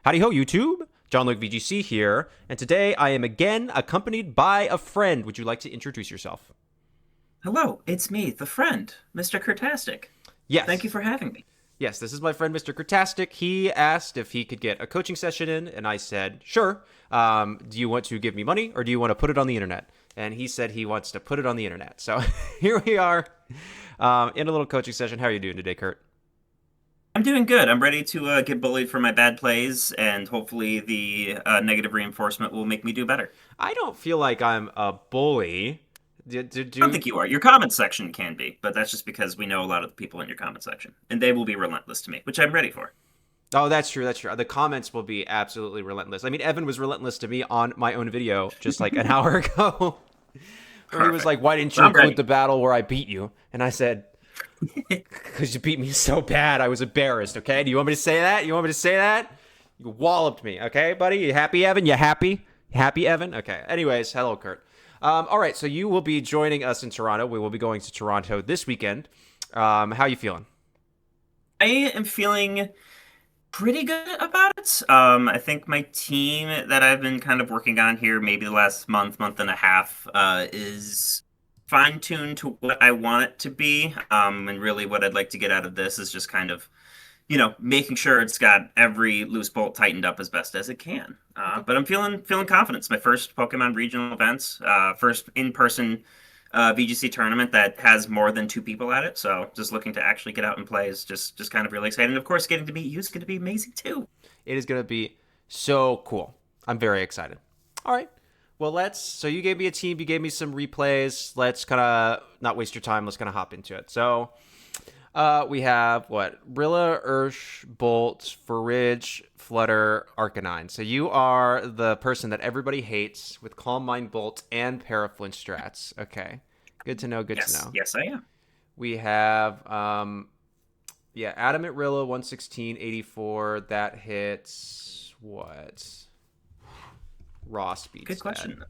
Howdy Ho, YouTube! Jon-Luke VGC here, and today I am again accompanied by a friend. Would you like to introduce yourself? Hello, it's me, the friend, Mr. Curtastic. Thank you Yes. for having me. Yes, this is my friend Mr. Curtastic. He asked if he could get a coaching session in, and I said, sure. Do you want to give me money, or do you want to put it on the internet? And he said he wants to put it on the internet. So here we are in a little coaching session. How are you doing today, Kurt? I'm doing good. I'm ready to get bullied for my bad plays, and hopefully the negative reinforcement will make me do better. I don't feel like I'm a bully. I don't think you are. Your comment section can be, but that's just because we know a lot of the people in your comment section, and they will be relentless to me, which I'm ready for. Oh, that's true. That's true. The comments will be absolutely relentless. I mean, Evan was relentless to me on my own video just like an hour ago, where he was Perfect. like, "Why didn't you I'm include ready. the battle where I beat you?" And I said, "Because you beat me so bad, I was embarrassed." Okay? Do you want me to say that? You want me to say that? You walloped me. Okay, buddy? You happy, Evan? You happy? You happy, Evan? Okay. Anyways, hello, Kurt. All right. So you will be joining us in Toronto. We will be going to Toronto this weekend. How you feeling? I am feeling pretty good about it. I think my team that I've been kind of working on here, maybe the last month and a half, is fine-tuned to what I want it to be. And really what I'd like to get out of this is just kind of, making sure it's got every loose bolt tightened up as best as it can. Okay. But I'm feeling confident. It's my first Pokemon regional events, first in-person VGC tournament that has more than two people at it. So just looking to actually get out and play is just kind of really exciting. And of course, getting to meet you is going to be amazing too. It is going to be so cool. I'm very excited. All right. Well, let's. So you gave me a team. You gave me some replays. Let's kind of not waste your time. Let's kind of hop into it. So we have what? Rilla, Ursh, Bolt, Forage, Flutter, Arcanine. So you are the person that everybody hates with Calm Mind Bolt and Paraflinch strats. Okay. Good to know. Good to Yes, know. yes, I am. We have yeah, Adamant Rilla 116.84. That hits what? Raw speed Good stat. question.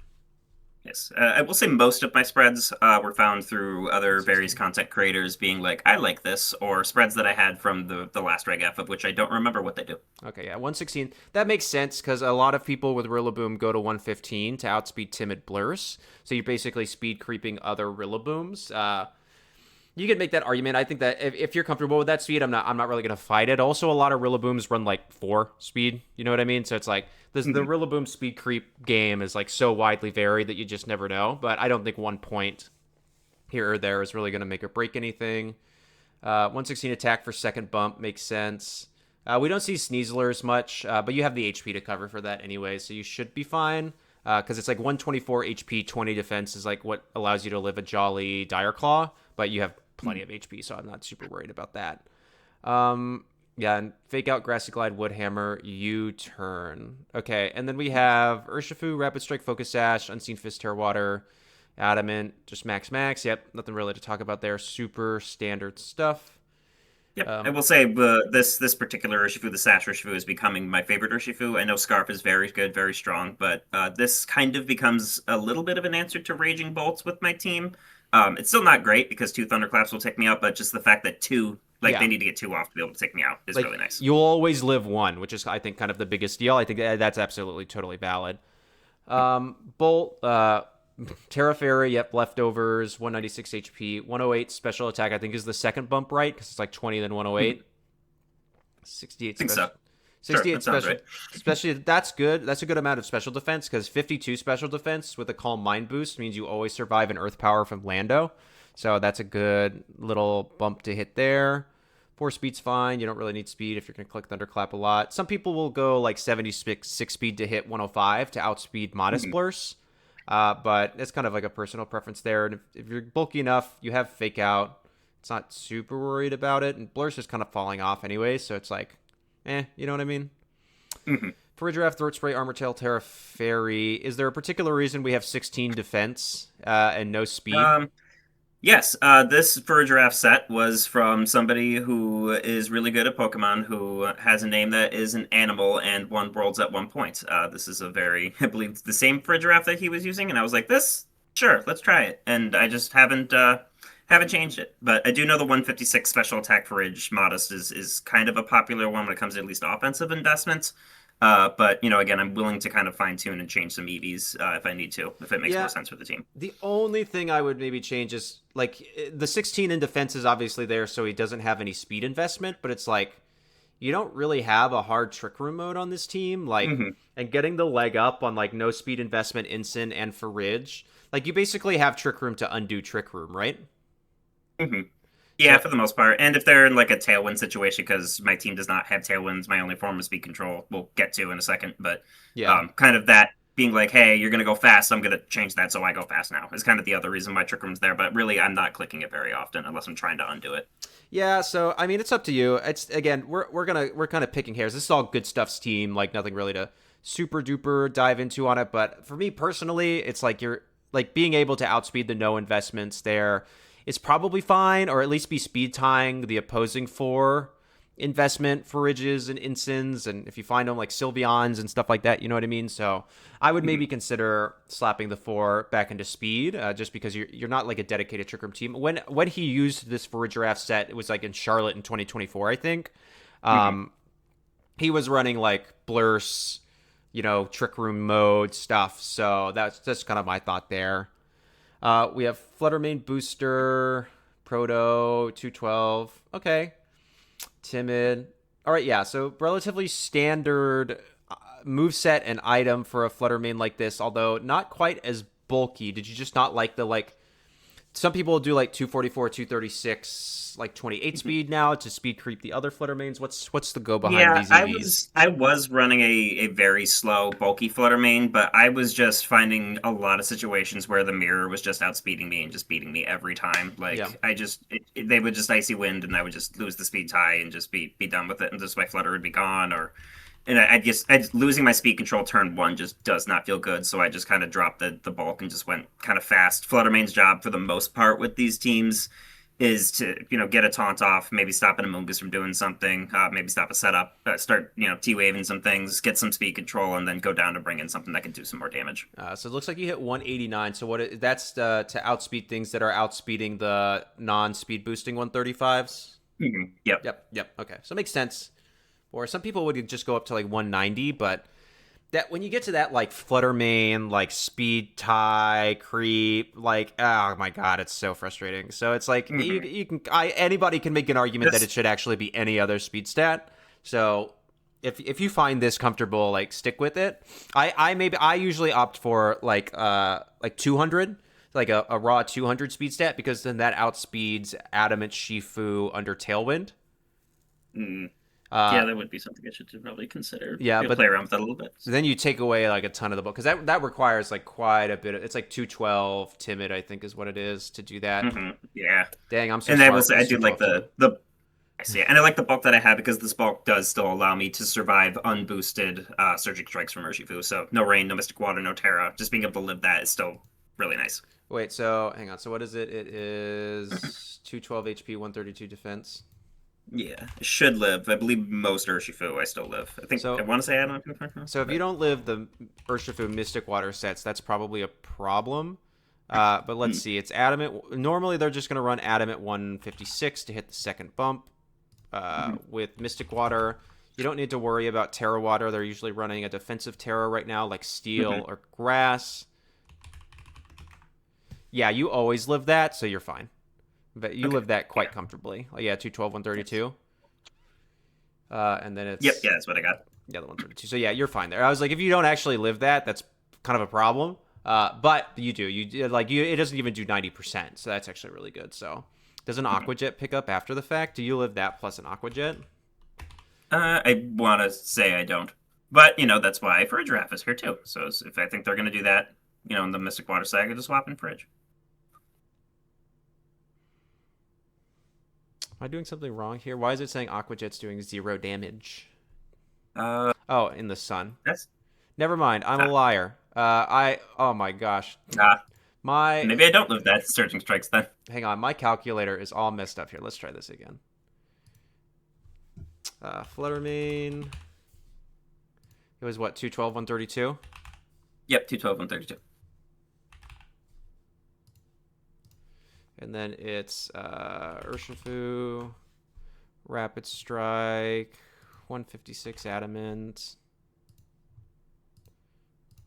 Yes, I will say most of my spreads were found through other various 116. content creators being like, I like this, or spreads that I had from the last Reg F, of which I don't remember what they do. Okay, yeah, 116. That makes sense because a lot of people with Rillaboom go to 115 to outspeed Timid Blurs. So you're basically speed creeping other Rillabooms. You can make that argument. I think that if you're comfortable with that speed, I'm not really gonna fight it. Also, a lot of Rillabooms run like 4 speed. You know what I mean? So it's like the Mhm. Rillaboom speed creep game is like so widely varied that you just never know. But I don't think 1 point here or there is really gonna make or break anything. 116 attack for second bump makes sense. We don't see Sneaslers much, but you have the HP to cover for that anyway, so you should be fine. Because it's like 124 HP, 20 defense is like what allows you to live a jolly Dire Claw, but you have plenty of HP, so I'm not super worried about that. Yeah, and Fake Out, Grassy Glide, Woodhammer, U-Turn. Okay, and then we have Urshifu, Rapid Strike, Focus Sash, Unseen Fist, Tearwater, Adamant, just max max. Yep, nothing really to talk about there. Super standard stuff. Yep, I Um, will say this particular Urshifu, the Sash Urshifu, is becoming my favorite Urshifu. I know Scarf is very good, very strong, but this kind of becomes a little bit of an answer to Raging Bolts with my team. It's still not great because two Thunderclaps will take me out, but just the fact that two, like they yeah, need to get two off to be able to take me out, is like really nice. you'll always live one, which is I think kind of the biggest deal. I think that's absolutely totally valid. Bolt, Terra Fairy, yep, leftovers, 196 HP, 108 special attack. I think is the second bump right because it's like 20 then Mhm. 108, 68 I think special. so. Sure, 68 that sounds special, right. especially that's good. That's a good amount of special defense because 52 special defense with a Calm Mind boost means you always survive an Earth Power from Lando. So that's a good little bump to hit there. 4 speed's fine. You don't really need speed if you're going to click Thunderclap a lot. Some people will go like 76 speed to hit 105 to outspeed Modest Mhm. Blurs. But it's kind of like a personal preference there. And if you're bulky enough, you have Fake Out. It's not super worried about it. And Blur's just kind of falling off anyway. So it's like, you know what I mean? Mhm. For Giraffe, Throat Spray, Armor Tail, Terra Fairy, is there a particular reason we have 16 defense and no speed? Um, Yes, this fur giraffe set was from somebody who is really good at Pokemon, who has a name that is an animal and won worlds at one point. This is a very, I believe, the same fur giraffe that he was using, and I was like, "This, sure, let's try it." And I just haven't changed it. But I do know the 156 special attack for Ridge Modest is kind of a popular one when it comes to at least offensive investments. But again, I'm willing to kind of fine tune and change some EVs if I need to, if it makes more Yeah, sense for the team. the only thing I would maybe change is like the 16 in defense is obviously there, so he doesn't have any speed investment. But it's like you don't really have a hard trick room mode on this team, like, Hmm. and getting the leg up on like no speed investment, Ensign, and for Ridge, like you basically have trick room to undo trick room, right? Hmm. Yeah, So for the most part. And if they're in like a tailwind situation, because my team does not have tailwinds, my only form of speed control we'll get to in a second. But yeah, kind of that being like, hey, you're gonna go fast, I'm gonna change that so I go fast now is kind of the other reason why trick room's there. But really, I'm not clicking it very often unless I'm trying to undo it. yeah. So I mean, it's up to you. It's again, we're kind of picking hairs. This is all good stuff's team, like nothing really to super duper dive into on it. But for me personally, it's like you're like being able to outspeed the no investments there is probably fine, or at least be speed tying the opposing four investment for ridges and ensigns, and if you find them like Sylveons and stuff like that, you know what I mean. So I would maybe Mhm. consider slapping the four back into speed, just because you're not like a dedicated trick room team. When he used this for Giraffe set, it was like in Charlotte in 2024, I think. Mhm. Um, he was running like blurs, trick room mode stuff. So that's kind of my thought there. We have Fluttermane Booster, Proto, 212. Okay. Timid. All right, yeah. So relatively standard move set and item for a Fluttermane like this, although not quite as bulky. Did you just not like the like? Some people do like 244, 236, like 28 Mhm. speed now to speed creep the other Fluttermanes. What's the go behind Yeah, these I EVs? was I was running a very slow, bulky flutter main, but I was just finding a lot of situations where the mirror was just outspeeding me and just beating me every time. Yeah. Like they would just icy wind, and I would just lose the speed tie and just be done with it, and just my flutter would be gone. I just losing my speed control turn one just does not feel good. So I just kind of dropped the bulk and just went kind of fast. Fluttermane's job for the most part with these teams is to get a taunt off, maybe stop an Amoonguss from doing something, maybe stop a setup, start T waving some things, get some speed control, and then go down to bring in something that can do some more damage. So it looks like you hit 189. So that's to outspeed things that are outspeeding the non-speed boosting 135s. Yep. Yep. Okay. So it makes sense. Or some people would just go up to like 190, but that when you get to that like Fluttermane, like speed tie creep, like oh my god, it's so frustrating. So it's like Hmm. anybody can make an argument that it This should actually be any other speed stat. So if you find this comfortable, like stick with it. I usually opt for like 200, like a raw 200 speed stat, because then that outspeeds Adamant Shifu under Tailwind. mm, Uh, yeah, that would be something I should probably consider. yeah, Play but around with that a little bit. then you take away like a ton of the book, because that requires like quite a bit of, it's like 212 timid, I think is what it is to do that. Yeah, Dang, I'm so and I will smart say with I this do like 212 timid. the I see, and I like the bulk that I have because this bulk does still allow me to survive unboosted surgical strikes from Urshifu. So no rain, no mystic water, no Terra. Just being able to live that is still really nice. Wait, so hang on, so what is it? It is 212 HP, 132 defense. Yeah, it should live. I believe most Urshifu I still live. I think I so want to say I don't so if you but don't live the Urshifu Mystic Water sets, that's probably a problem. But let's see, it's adamant. Normally they're just going to run adamant 156 to hit the second bump. With Mystic Water, you don't need to worry about Terra Water. They're usually running a defensive Terra right now, like Steel or Grass. Yeah, you always live that, so you're fine. But you okay, live that yeah, quite comfortably. Oh, yeah, 212, yes, 132. And then yep, it's yeah, that's what I got. the other 132. So yeah, you're fine there. I was like, if you don't actually live that, that's kind of a problem. But you do. It doesn't even do 90%, so that's actually really good. So does an Mhm. Aqua Jet pick up after the fact? Do you live that plus an Aqua Jet? I want to say I don't, but that's why Fridge Giraffe is here too. So if I think they're going to do that, in the Mystic Water Saga, just swap in Fridge. Am I doing something wrong here? Why is it saying Aqua Jet's doing 0 damage? Uh, Oh, in the sun. that's Never mind. I'm a ah, liar. Oh my gosh. nah. My Maybe I don't live that Surging Strikes then. hang on, my calculator is all messed up here. Let's try this again. Fluttermane. It was what, 212, 132? Yep, 212, 132. And then it's Urshifu, Rapid Strike, 156 Adamant.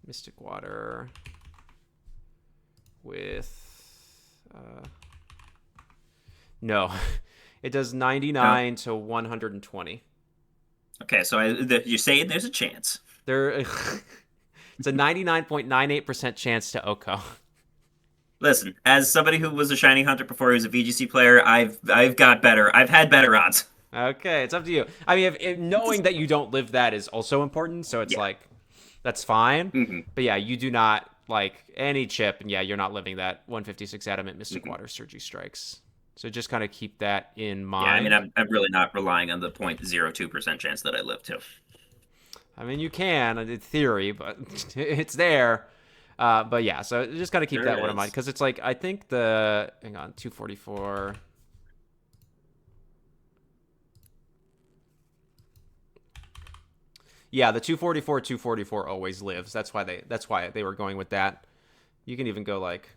Mystic Water with no. It does No. 99 to 120. Okay, so you're saying there's a chance. There it's a 99.98% chance to Oko. Listen, as somebody who was a shiny hunter before he was a VGC player, I've got better. I've had better odds. Okay, it's up to you. I mean, if knowing that you don't live that is also important, so it's Yeah. like that's fine. Hmm. But yeah, you do not like any chip, and yeah, you're not living that 156 Adamant Mystic Hmm. Water Surgery Strikes. So just kind of keep that in Yeah, I mean, mind. I'm really not relying on the 0.02% chance that I live to. I mean, you can in theory, but it's there. But yeah, so just kind of keep There that it one in mind is. because it's like I think the hang on 244. Yeah, the 244 always lives. That's why they were going with that. You can even go like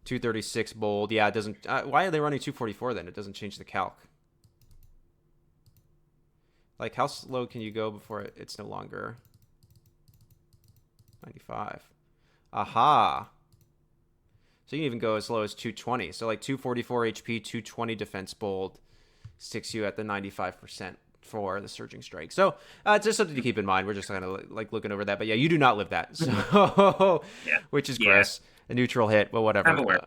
236 bold. Yeah, it doesn't. Why are they running 244 then? It doesn't change the calc. Like how slow can you go before it's no longer 95? Aha. So you can even go as low as 220. So like 244 HP, 220 defense bold sticks you at the 95% for the surging strike. So it's just something to keep in mind. We're just kind of like looking over that. But yeah, you do not live that. Hmm. So, Yeah. which is Yeah. gross. A neutral hit, but I'm whatever. aware.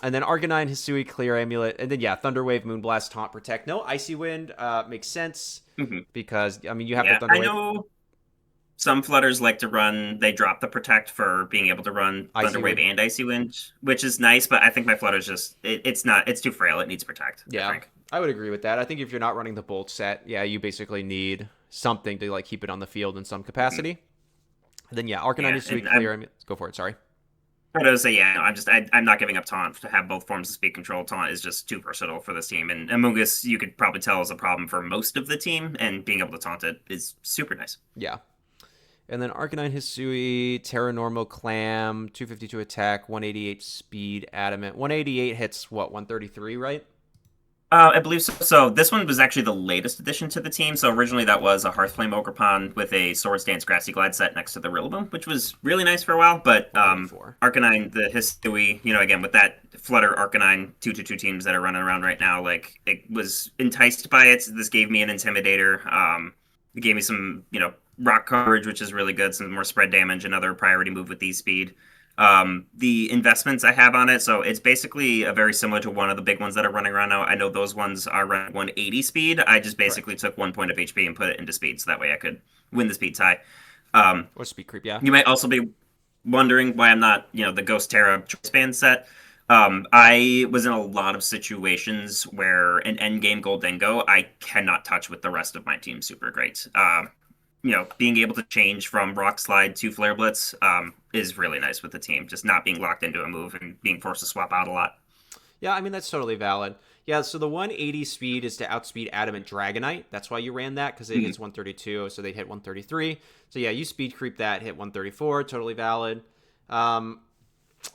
And then Arcanine, Hisui, Clear Amulet. And then yeah, Thunderwave, Moonblast, Taunt, Protect. No Icy Wind makes sense Hmm. because, I mean, you have the Yeah, I Thunderwave. know some flutters like to run, they drop the protect for being able to run Icy Thunderwave Wind. and Icy Wind, which is nice, but I think my flutter's just, it's not, it's too frail. It needs protect, I Yeah, think. I would agree with that. I think if you're not running the Bolt set, yeah, you basically need something to like keep it on the field in some Hmm. capacity. And then yeah, Arcanine, Yeah, Hisui, and Clear. Go for it. Sorry. I would say, yeah, no, I'm not giving up Taunt to have both forms of speed control. Taunt is just too versatile for this team, and Amogus, you could probably tell, is a problem for most of the team, and being able to taunt it is super nice. Yeah. And then Arcanine, Hisui, Terra Normal, Clam, 252 attack, 188 speed, Adamant. 188 hits what? 133, right? I believe so. So this one was actually the latest addition to the team. So originally that was a Hearthflame Ogerpon with a Swords Dance Grassy Glide set next to the Rillaboom, which was really nice for a while. But 134. Arcanine, the Histui, again with that Flutter Arcanine 2-2 teams that are running around right now, like it was enticed by it. This gave me an Intimidator. It gave me some, rock coverage, which is really good. Some more spread damage, another priority move with these speed. The investments I have on it, so it's basically a very similar to one of the big ones that are running around now. I know those ones are running 180 speed. I just basically Correct. took 1 point of HP and put it into speed, so that way I could win the speed tie. Um, Or speed creep, yeah. you might also be wondering why I'm not, the Ghost Terra choice band set. I was in a lot of situations where an endgame Goldengo I cannot touch with the rest of my team super great. Being able to change from Rock Slide to Flare Blitz is really nice with the team. Just not being locked into a move and being forced to swap out a lot. Yeah, I mean, that's totally valid. Yeah, so the 180 speed is to outspeed Adamant Dragonite. That's why you ran that, because it Mhm. hits 132, so they hit 133. So yeah, you speed creep that, hit 134, totally valid. Um,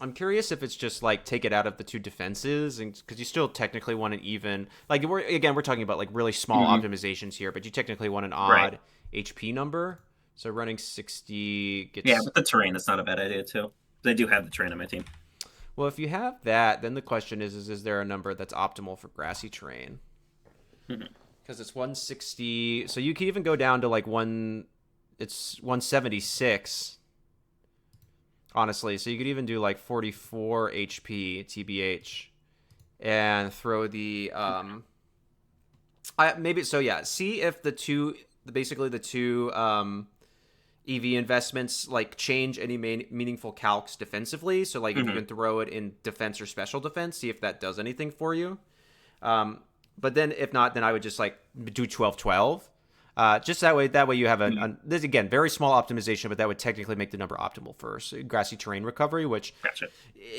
I'm curious if it's just like take it out of the two defenses, and because you still technically want an even, like we're talking about like really small Mhm. optimizations here, but you technically want an Right. odd HP number. So running 60 Yeah, gets. with the terrain, that's not a bad idea too. They do have the terrain on my team. Well, if you have that, then the question is there a number that's optimal for grassy terrain? Mhm. Because it's 160, so you can even go down to like it's 176 honestly. So you could even do like 44 HP TBH and throw the maybe so yeah. See if the two EV investments like change any meaningful calcs defensively. So like if you Mhm. can throw it in defense or special defense, see if that does anything for you. Um, but then if not, then I would just like do 12-12. Just that way you have Mhm. this again very small optimization, but that would technically make the number optimal for grassy terrain recovery. Which Gotcha.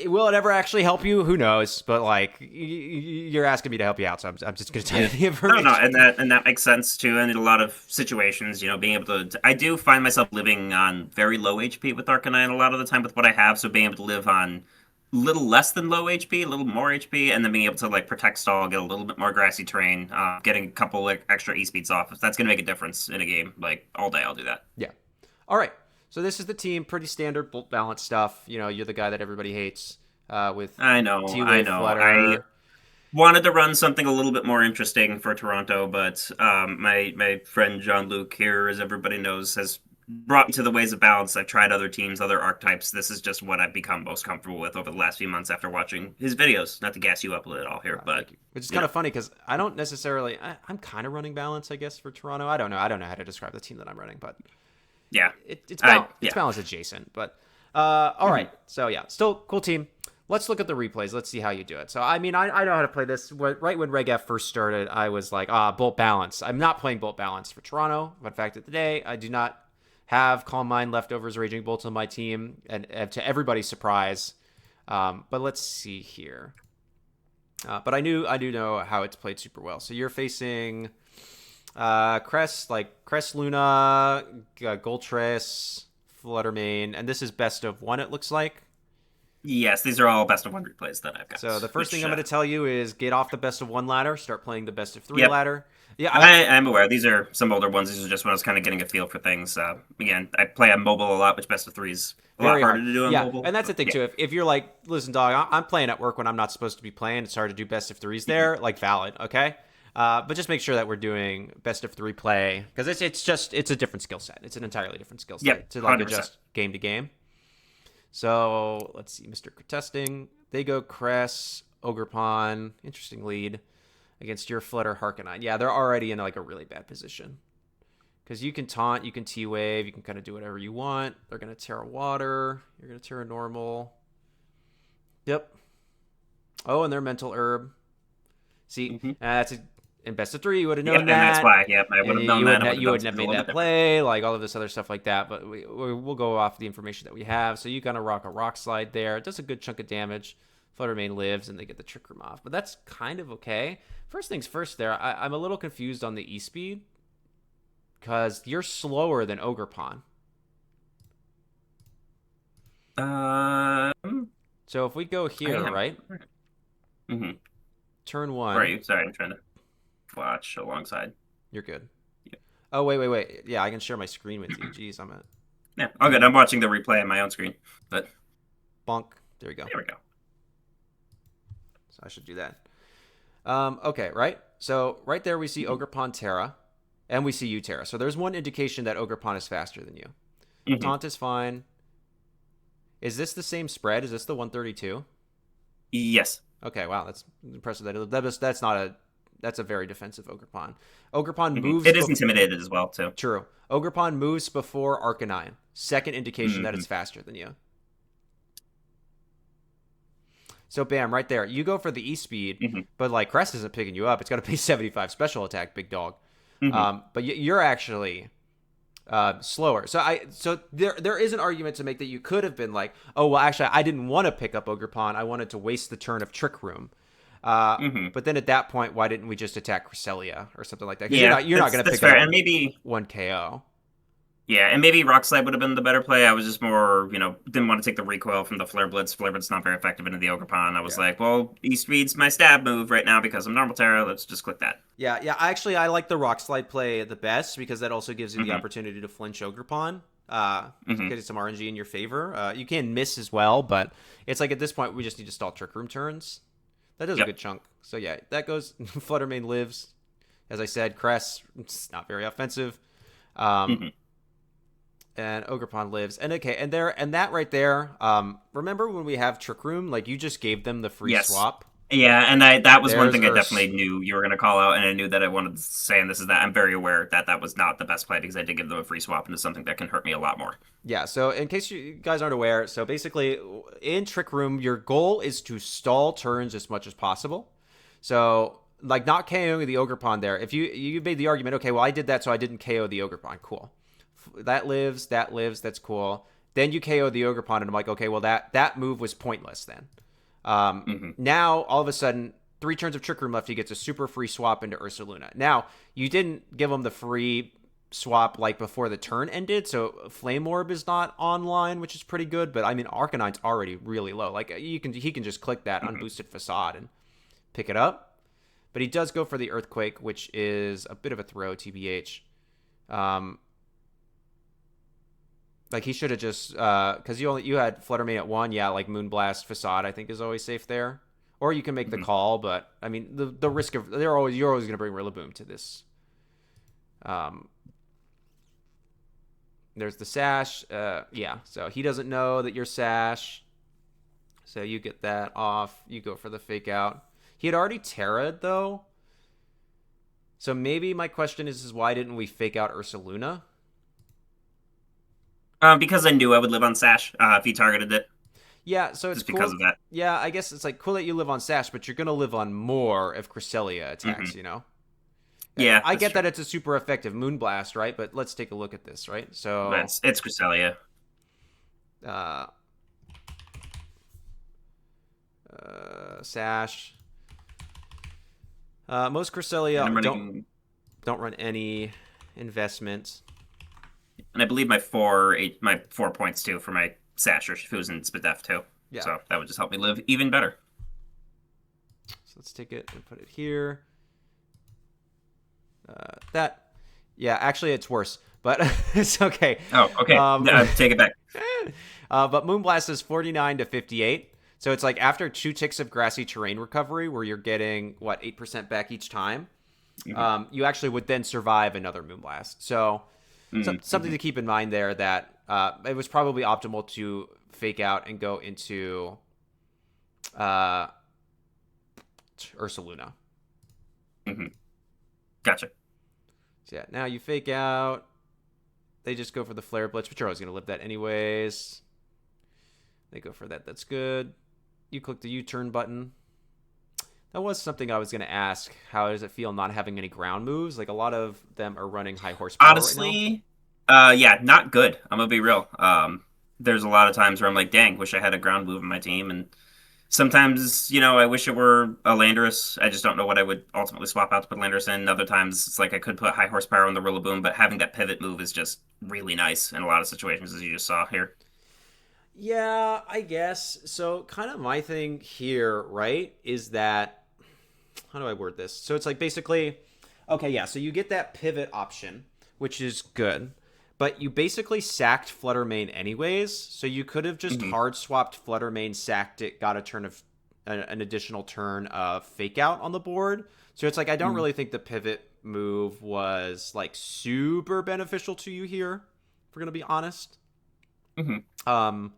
will it ever actually help you? Who knows? But like you're asking me to help you out, so I'm just going to tell you Yeah. the No, information. and that makes sense too. And in a lot of situations, being able to, I do find myself living on very low HP with Arcanine a lot of the time with what I have. So being able to live on a little less than low HP, a little more HP, and then being able to like protect stall, get a little bit more grassy terrain, getting a couple like extra E speeds off. If that's gonna make a difference in a game, like all day, I'll do that. Yeah. All right. So this is the team, pretty standard bolt balance stuff. You're the guy that everybody hates with I know, I T-Wave know. I Flutter. wanted to run something a little bit more interesting for Toronto, but my friend Jon-Luke here, as everybody knows, has brought me to the ways of balance. I've tried other teams, other archetypes. This is just what I've become most comfortable with over the last few months after watching his videos. Not to gas you up at all here, but Thank you. Which is kind of funny because I don't necessarily. I'm kind of running balance, I guess, for Toronto. I don't know. I don't know how to describe the team that I'm running, but yeah, it's balance adjacent. But all right. So yeah, still cool team. Let's look at the replays. Let's see how you do it. So, I mean, I know how to play this. Right when Reg F first started, I was like, bolt balance. I'm not playing bolt balance for Toronto. But in fact, today, I do not have Calm Mind, Leftovers, Raging Bolts on my team. And to everybody's surprise. But let's see here. But I do know how it's played super well. So you're facing Crest Luna, Goltris, Fluttermane. And this is best of one, it looks like. yes, these are all best of one replays that I've got. So the first thing I'm going to tell you is get off the best of one ladder, start playing the best of three Yep. ladder. Yeah, I'm aware. These are some older ones. These are just when I was kind of getting a feel for things. Again, I play on mobile a lot, which best of threes a lot harder to do on mobile. And that's the thing too. If you're like, listen, dog, I'm playing at work when I'm not supposed to be playing. It's hard to do best of threes there. Like valid, okay. But just make sure that we're doing best of three play because it's a different skill set. It's an entirely different skill set to like 100%. adjust game to game. So let's see, Mr. Curtastic. They go Cress, Ogrepon. Interesting lead against your Flutter Harkonine. Yeah, they're already in like a really bad position. Because you can taunt, you can T-Wave, you can kind of do whatever you want. They're going to Terra Water. You're going to Terra Normal. Yep. Oh, and they're Mental Herb. See, that's in best of three, you would have known that. And that's why, I would have known that. You wouldn't have made that play, like all of this other stuff like that. But we'll go off the information that we have. So you kind of rock a Rock Slide there. It does a good chunk of damage. Fluttermane lives, and they get the Trick Room off. But that's kind of okay. First things first there, I'm a little confused on the E-Speed. Because you're slower than Ogrepon. So if we go here, right? Mm-hmm. Turn one. Right, sorry, I'm trying to watch alongside. You're good. Yeah. Oh, wait. Yeah, I can share my screen with you. Jeez, I'm at... Yeah, all good. I'm watching the replay on my own screen. But bonk. There we go. There we go. So I should do that. Okay, right? So right there we see Ogrepon Terra, and we see you Terra. So there's one indication that Ogrepon is faster than you. Taunt is fine. Is this the same spread? Is this the 132? Yes. Okay, wow, that's impressive. That's a very defensive Ogrepon. Ogrepon moves. It is intimidated as well, too. True. Ogrepon moves before Arcanine. Second indication that it's faster than you. So bam, right there. You go for the E-Speed, but like Crest isn't picking you up. It's got to pay 75 special attack, big dog. But you're actually slower. So there is an argument to make that you could have been like, oh well, actually I didn't want to pick up Ogrepon. I wanted to waste the turn of Trick Room. But then at that point, why didn't we just attack Cresselia or something like that? Yeah, you're not going to pick fair. up and maybe one KO. Yeah, and maybe Rock Slide would have been the better play. I was just more, didn't want to take the recoil from the Flare Blitz. Flare Blitz not very effective into the Ogrepon. I was like, well, E-Speed's my stab move right now because I'm normal Terra. Let's just click that. Yeah. Actually, I like the Rock Slide play the best because that also gives you the opportunity to flinch Ogrepon. Getting some RNG in your favor. You can miss as well, but it's like at this point, we just need to stall Trick Room turns. That does a good chunk. So yeah, that goes. Fluttermane lives. As I said, Cress, it's not very offensive. And Ogrepon lives. And okay, and that right there, remember when we have Trick Room, like you just gave them the free swap? Yeah, and that was one thing I definitely knew you were going to call out, and I knew that I wanted to say, and this is that I'm very aware that was not the best play because I did give them a free swap into something that can hurt me a lot more. Yeah, so in case you guys aren't aware, so basically in Trick Room, your goal is to stall turns as much as possible. So like not KOing the Ogrepon there. If you made the argument, okay, well I did that so I didn't KO the Ogrepon, cool. That lives, that's cool. Then you KO the Ogrepon, and I'm like, okay, well that move was pointless then. Now, all of a sudden, 3 turns of Trick Room left, he gets a super free swap into Ursaluna. Now, you didn't give him the free swap like before the turn ended, so Flame Orb is not online, which is pretty good, but I mean, Arcanine's already really low. Like, he can just click that unboosted Facade and pick it up. But he does go for the Earthquake, which is a bit of a throw, TBH. Like he should have just because you had Fluttermane at 1. Yeah, like Moonblast Facade I think is always safe there. Or you can make the Mhm. call, but I mean the risk of you're always going to bring Rillaboom to this. Um, there's the Sash. Yeah, so he doesn't know that you're Sash. So you get that off. You go for the fake out. He had already Terra'd though. So maybe my question is why didn't we fake out Ursaluna? Because I knew I would live on Sash if he targeted it, Yeah, so it's just because cool. of that. Yeah, I guess it's like cool that you live on Sash, but you're gonna live on more if Cresselia Hmm. attacks. You know. Yeah, I that's get true. that it's a super effective Moonblast, right? But let's take a look at this, right? But So, it's Cresselia. uh, Sash. Most And I'm Cresselia running, don't run any investments. and I believe my 4 points too for my Sasher who's in Spadef too. Yeah. So that would just help me live even better. So let's take it and put it here. That, yeah, actually it's worse, but it's okay. Oh, okay. Um, Take it back. but Moonblast is 49 to 58. So it's like after 2 ticks of grassy terrain recovery, where you're getting what 8% back each time, Hmm. you actually would then survive another Moonblast. So, something Hmm. to keep in mind there that it was probably optimal to fake out and go into uh, Ursaluna. Hmm. Gotcha. So yeah, now you fake out. They just go for the Flare Blitz, but you're always going to live that anyways. They go for that. That's good. You click the U-turn button. That was something I was going to ask. How does it feel not having any ground moves? Like a lot of them are running high horsepower right now. Honestly, yeah, not good. I'm gonna be real. There's a lot of times where I'm like, dang, wish I had a ground move in my team, and sometimes, I wish it were a Landorus. I just don't know what I would ultimately swap out to put Landorus in. Other times, it's like I could put high horsepower on the Rillaboom, but having that pivot move is just really nice in a lot of situations, as you just saw here. Yeah, I guess. So kind of my thing here, right, is that how do I word this? So it's like basically, okay, yeah, so you get that pivot option, which is good, but you basically sacked Fluttermane anyways, so you could have just Hmm. hard swapped Fluttermane, sacked it, got a turn of an additional turn of fake out on the board. So it's like I don't really think the pivot move was like super beneficial to you here, if we're gonna be honest. Hmm. Um,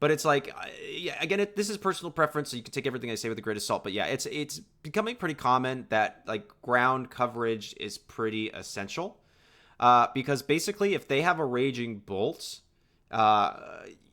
but it's like, yeah, again, this is personal preference, so you can take everything I say with a grain of salt. But yeah, it's becoming pretty common that like ground coverage is pretty essential. Because basically, if they have a raging bolt, uh,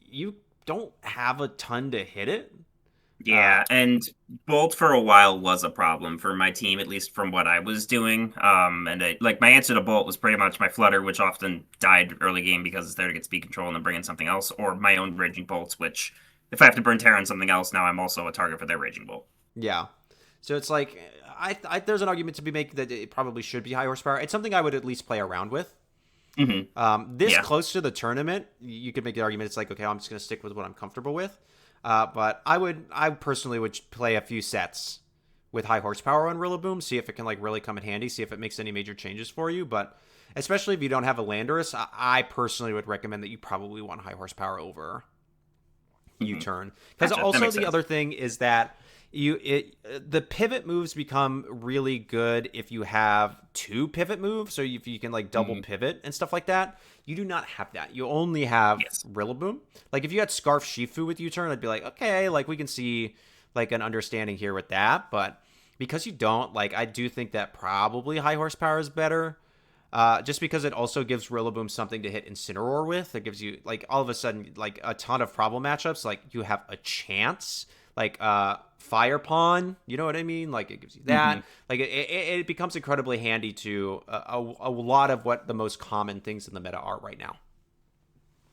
you don't have a ton to hit it. Uh, Yeah, and Bolt for a while was a problem for my team, at least from what I was doing. Like my answer to Bolt was pretty much my Flutter, which often died early game because it's there to get speed control and then bring in something else, or my own Raging Bolts, which if I have to burn Terra on something else, now I'm also a target for their Raging Bolt. yeah. So it's like, there's an argument to be made that it probably should be high horsepower. It's something I would at least play around with. Hmm. This Yeah. close to the tournament, you could make the argument. It's like, okay, I'm just going to stick with what I'm comfortable with. But I personally would play a few sets with high horsepower on Rillaboom, see if it can like really come in handy, see if it makes any major changes for you. But especially if you don't have a Landorus, I personally would recommend that you probably want high horsepower over Hmm. U-turn. Because Gotcha. That also makes the sense. other thing is that the pivot moves become really good if you have 2 pivot moves. So if you can like double Hmm. pivot and stuff like that, you do not have that. You only have Yes. Rillaboom. Like if you had Scarf Shifu with U-turn, I'd be like, okay, like we can see like an understanding here with that. But because you don't, like I do think that probably high horsepower is better. Just because it also gives Rillaboom something to hit Incineroar with. It gives you like all of a sudden like a ton of problem matchups. Like you have a chance. Like Fire Pawn, you know what I mean? Like it gives you Hmm. that. Like it becomes incredibly handy to a lot of what the most common things in the meta are right now.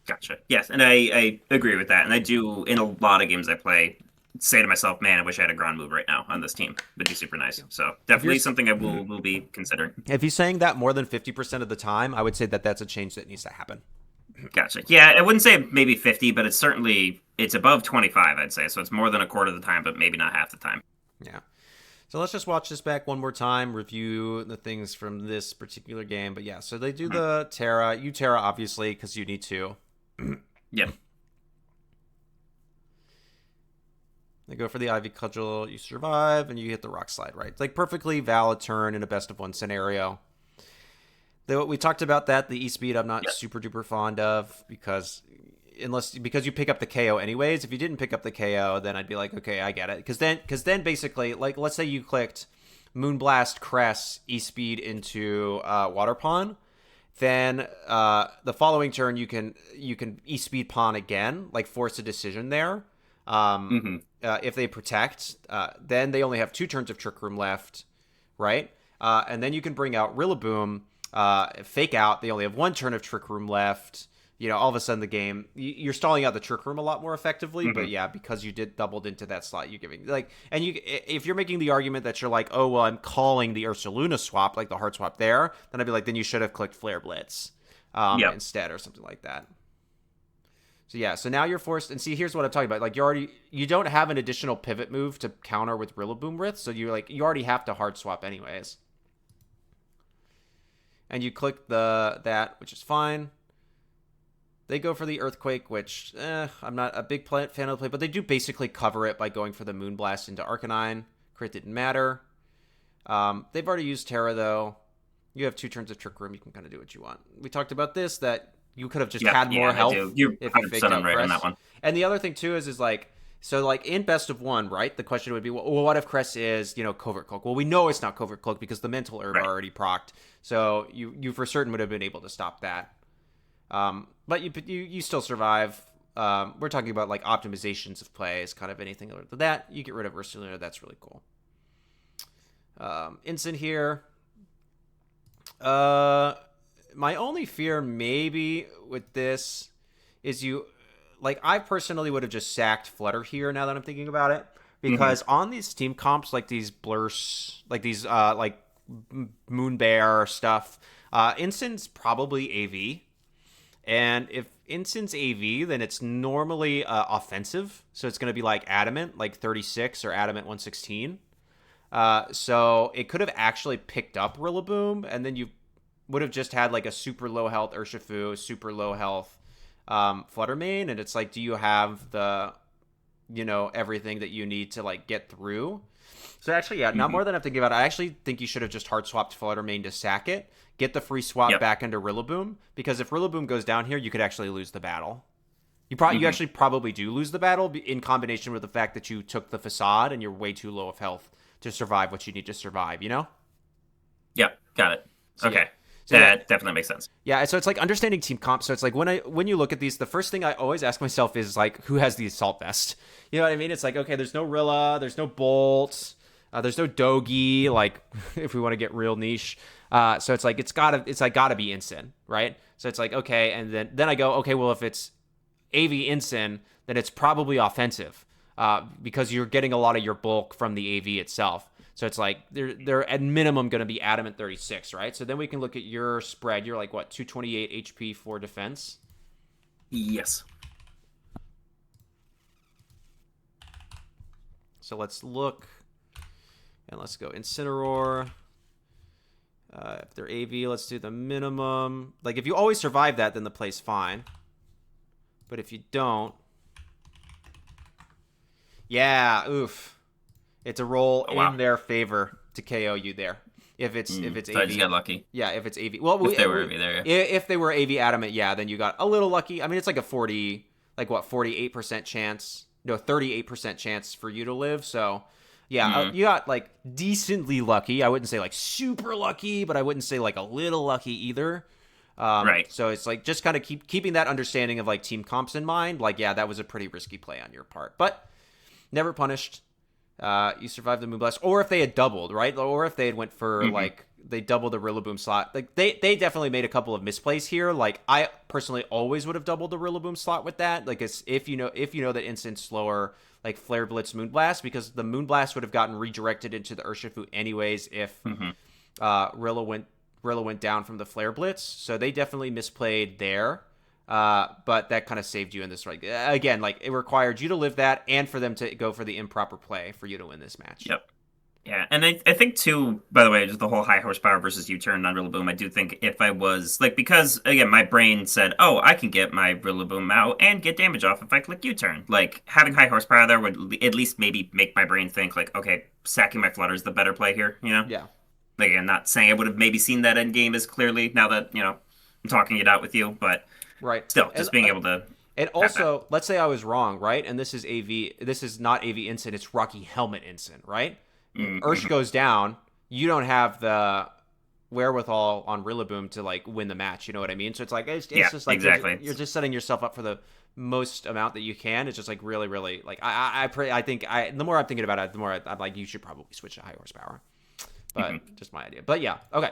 Gotcha. Yes, and I agree with that. And I do, in a lot of games I play, say to myself, man, I wish I had a ground move right now on this team. Would be super nice. So If you're definitely something I will be considering. if you're saying that more than 50% of the time, I would say that that's a change that needs to happen. Gotcha. Yeah, I wouldn't say maybe 50, but it's above 25, I'd say. So it's more than a quarter of the time, but maybe not half the time. Yeah. So let's just watch this back one more time, review the things from this particular game. But yeah, so they do Mhm. the Terra. You Terra, obviously, because you need to. Yep. They go for the Ivy Cudgel, you survive, and you hit the Rock Slide, right? It's like perfectly valid turn in a best of one scenario. We talked about that. The E-Speed I'm not Yep. super duper fond of because you pick up the KO anyways. If you didn't pick up the KO, then I'd be like, okay, I get it. Because then basically, like, let's say you clicked Moonblast, Cress, E-Speed into Water Pawn, then the following turn you can E-Speed Pawn again, like force a decision there. Hmm. If they protect, then they only have 2 turns of Trick Room left, right? And then you can bring out Rillaboom, fake out. They only have 1 turn of Trick Room left. All of a sudden the game, you're stalling out the Trick Room a lot more effectively. Hmm. But yeah, because you did doubled into that slot, you giving like, and if you're making the argument that you're like, oh well, I'm calling the Ursaluna swap, like the hard swap there, then I'd be like, then you should have clicked Flare Blitz, Yep. instead or something like that. So yeah, so now you're forced, and see, here's what I'm talking about. Like you don't have an additional pivot move to counter with Rillaboom Rith, so you already have to hard swap anyways. And you click that, which is fine. They go for the Earthquake, which I'm not a big fan of the play, but they do basically cover it by going for the Moonblast into Arcanine. Crit didn't matter. They've already used Terra though. You have 2 turns of Trick Room. You can kind of do what you want. We talked about this, that you could have just had more health. I do. You're If 100% you faked out right Cress. on that one. And the other thing too is like, so like in best of one, right? The question would be, well, what if Cress is Covert Cloak? Well, we know it's not Covert Cloak because the Mental Herb Right. already procced. So you for certain would have been able to stop that. But you still survive. We're talking about like optimizations of plays, kind of anything other than that. You get rid of Ursaluna. That's really cool. Instant here. My only fear maybe with this is I personally would have just sacked Flutter here now that I'm thinking about it. Because on these team comps, like these blurs, like these like Moon Bear stuff, Instant's probably AV. And if Instant's AV, then it's normally offensive. So it's going to be like Adamant, like 36 or Adamant 116. So it could have actually picked up Rillaboom, and then you would have just had like a super low health Urshifu, super low health Fluttermane, and it's like, do you have the everything that you need to like get through? So actually, yeah, not more than I'm thinking about it. I actually think you should have just hard swapped Fluttermane to sack it, get the free swap back into Rillaboom, because if Rillaboom goes down here, you could actually lose the battle. You actually probably do lose the battle in combination with the fact that you took the Facade and you're way too low of health to survive what you need to survive, Yep, got it. So, okay. yeah. So that definitely makes sense. Yeah, so it's like understanding team comp. So it's like when you look at these, the first thing I always ask myself is like, who has the Assault Vest? You know what I mean? It's like, okay, there's no Rilla, there's no Bolt, there's no Dogi, like if we want to get real niche. So it's like it's gotta be Instant, right? So it's like, okay, and then I go, okay, well if it's AV Instant, then it's probably offensive. Because you're getting a lot of your bulk from the AV itself. So it's like they're at minimum going to be Adamant 36, right? So then we can look at your spread. You're like, what, 228 HP for defense? Yes. So let's look, and let's go Incineroar. If they're AV, let's do the minimum. Like, if you always survive that, then the play's fine. But if you don't... Yeah, oof. It's a roll in their favor to KO you there. If it's So AV. I just got lucky. Yeah, if it's AV. Well, if they were AV there. Yeah. If they were AV Adamant, yeah, then you got a little lucky. I mean, it's like a 48% chance. No, 38% chance for you to live. So, yeah, you got like decently lucky. I wouldn't say like super lucky, but I wouldn't say like a little lucky either. Right. So it's like just kind of keeping that understanding of like team comps in mind. Like, yeah, that was a pretty risky play on your part, but never punished. You survived the Moonblast, or if they had doubled, right? Or if they had went for like they doubled the Rillaboom slot. Like they definitely made a couple of misplays here. Like I personally always would have doubled the Rillaboom slot with that. Like it's, if you know that Instant's slower, like Flare Blitz Moonblast, because the Moonblast would have gotten redirected into the Urshifu anyways if Rilla went down from the Flare Blitz. So they definitely misplayed there. But that kind of saved you in this, right? Again, like it required you to live that and for them to go for the improper play for you to win this match. Yep. Yeah, and I think too, by the way, just the whole high horsepower versus U-turn on Rillaboom, I do think if I was like because again my brain said, oh, I can get my Rillaboom out and get damage off if I click U-turn. Like having high horsepower there would at least maybe make my brain think like, okay, sacking my Flutter is the better play here, you know? Yeah, Like I'm not saying I would have maybe seen that end game as clearly now that, I'm talking it out with you, but right. still, And just being able to and have that. also, let's say I was wrong, right? And this is AV. This is not AV Instant. It's Rocky Helmet Instant, right? Ursh Mm-hmm. goes down. You don't have the wherewithal on Rillaboom to like win the match. You know what I mean? So it's like it's Yeah, just like exactly. you're just setting yourself up for the most amount that you can. It's just like really, really like I think the more I'm thinking about it, the more I'm like you should probably switch to high horsepower. But Hmm. just my idea. But yeah, okay.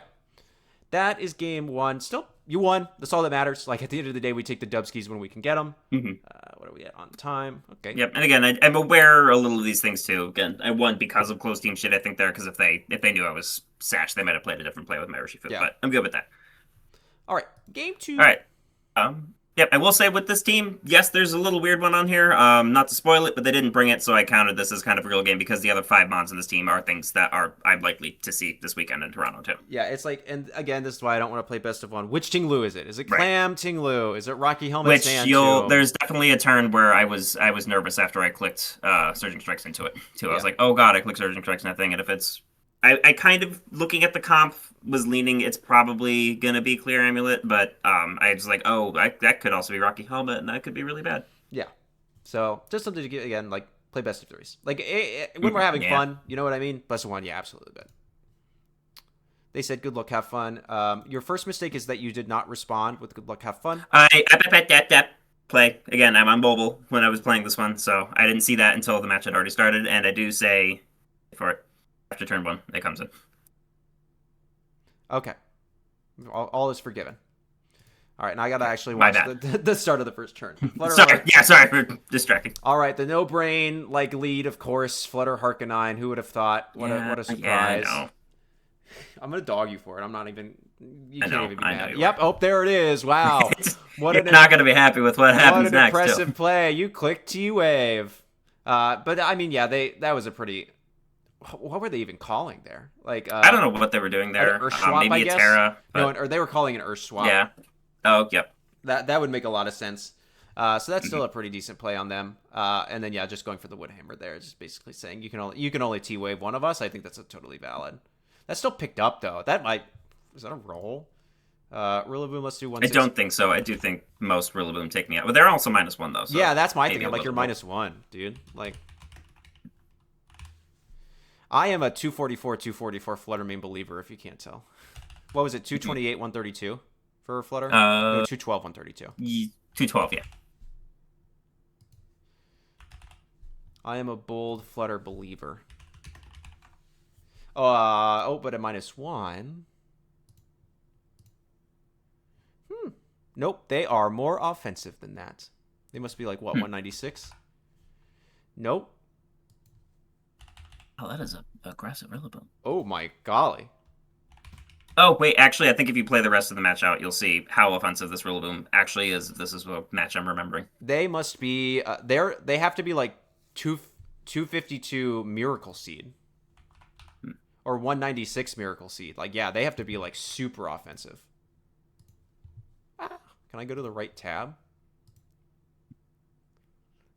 That is game one. Still, you won. That's all that matters. Like at the end of the day, we take the dub skis when we can get them. Hmm. What are we at on time? Okay. Yep, and again, I'm aware a little of these things too. Again, I won because of close team shit. I think there because if they knew I was Sash, they might have played a different play with Marishifu. Yeah. But I'm good with that. All right. Game All two. right. Yep, I will say with this team, yes, there's a little weird one on here. Not to spoil it, but they didn't bring it, so I counted this as kind of a real game because the other five mods in this team are things that are I'm likely to see this weekend in Toronto too. Yeah, it's like, and again, this is why I don't want to play best of one. Which Ting-Lu is it? Is it Right. Clam Ting-Lu? Is it Rocky Helmet Which Sand Tomb? there's definitely a turn where I was nervous after I clicked Surging Strikes into it too. I was Yeah. like, oh god, I clicked Surging Strikes in that thing, and if it's I kind of looking at the comp was leaning it's probably gonna be Clear Amulet, but I was like, oh, that could also be Rocky Helmet, and that could be really bad. Yeah. So just something to get again, like play best of threes. Like when we're having Yeah. fun, you know what I mean. Best of one, yeah, absolutely good. They said good luck, have fun. Your first mistake is that you did not respond with good luck, have fun. I bet that play again. I'm on mobile when I was playing this one, so I didn't see that until the match had already started, and I do say for it after turn one, it comes in. Okay, all is forgiven. All right, now I gotta actually My watch bad. the start of the first turn. Flutter Sorry, Heart. yeah, sorry for distracting. All right, the no brain like lead, of course. Flutter Harkonine. Who would have thought? What a Yeah, surprise! I know. I'm gonna dog you for it. I'm not even. You I can't know, even be I know mad. you Yep. are. Oh, there it is. Wow. What You're an not gonna be happy with what what happens an next, impressive too. play. You clicked T Wave. But I mean, yeah, that was a pretty. What were they even calling there? Like I don't know what they were doing an there. Earth swap, I Maybe a guess. Terra, No, but or they were calling an Earth swap. yeah. Oh, yep. That would make a lot of sense. So that's still Mhm. a pretty decent play on them. And then yeah, just going for the wood hammer there, just basically saying you can only T wave one of us. I think that's a totally valid. That's still picked up though. That might is that a roll? Rillaboom, let's do I 160. don't think so. I do think most Rillaboom take me out, but they're also -1 though. So Yeah, that's my thing. maybe a I'm like you're little bit. -1, dude. Like I am a 244 Flutter main believer. If you can't tell, what was it? 228 132 for Flutter? No, 212 132. 212, yeah. I am a bold Flutter believer. But a -1. Nope, they are more offensive than that. They must be like what 196. Nope. Oh, that is a aggressive Rillaboom. Oh my golly. Oh, wait, actually, I think if you play the rest of the match out, you'll see how offensive this Rillaboom actually is. This is a match I'm remembering. They must be. They have to be like 252 Miracle Seed or 196 Miracle Seed. Like yeah, they have to be like super offensive. Can I go to the right tab?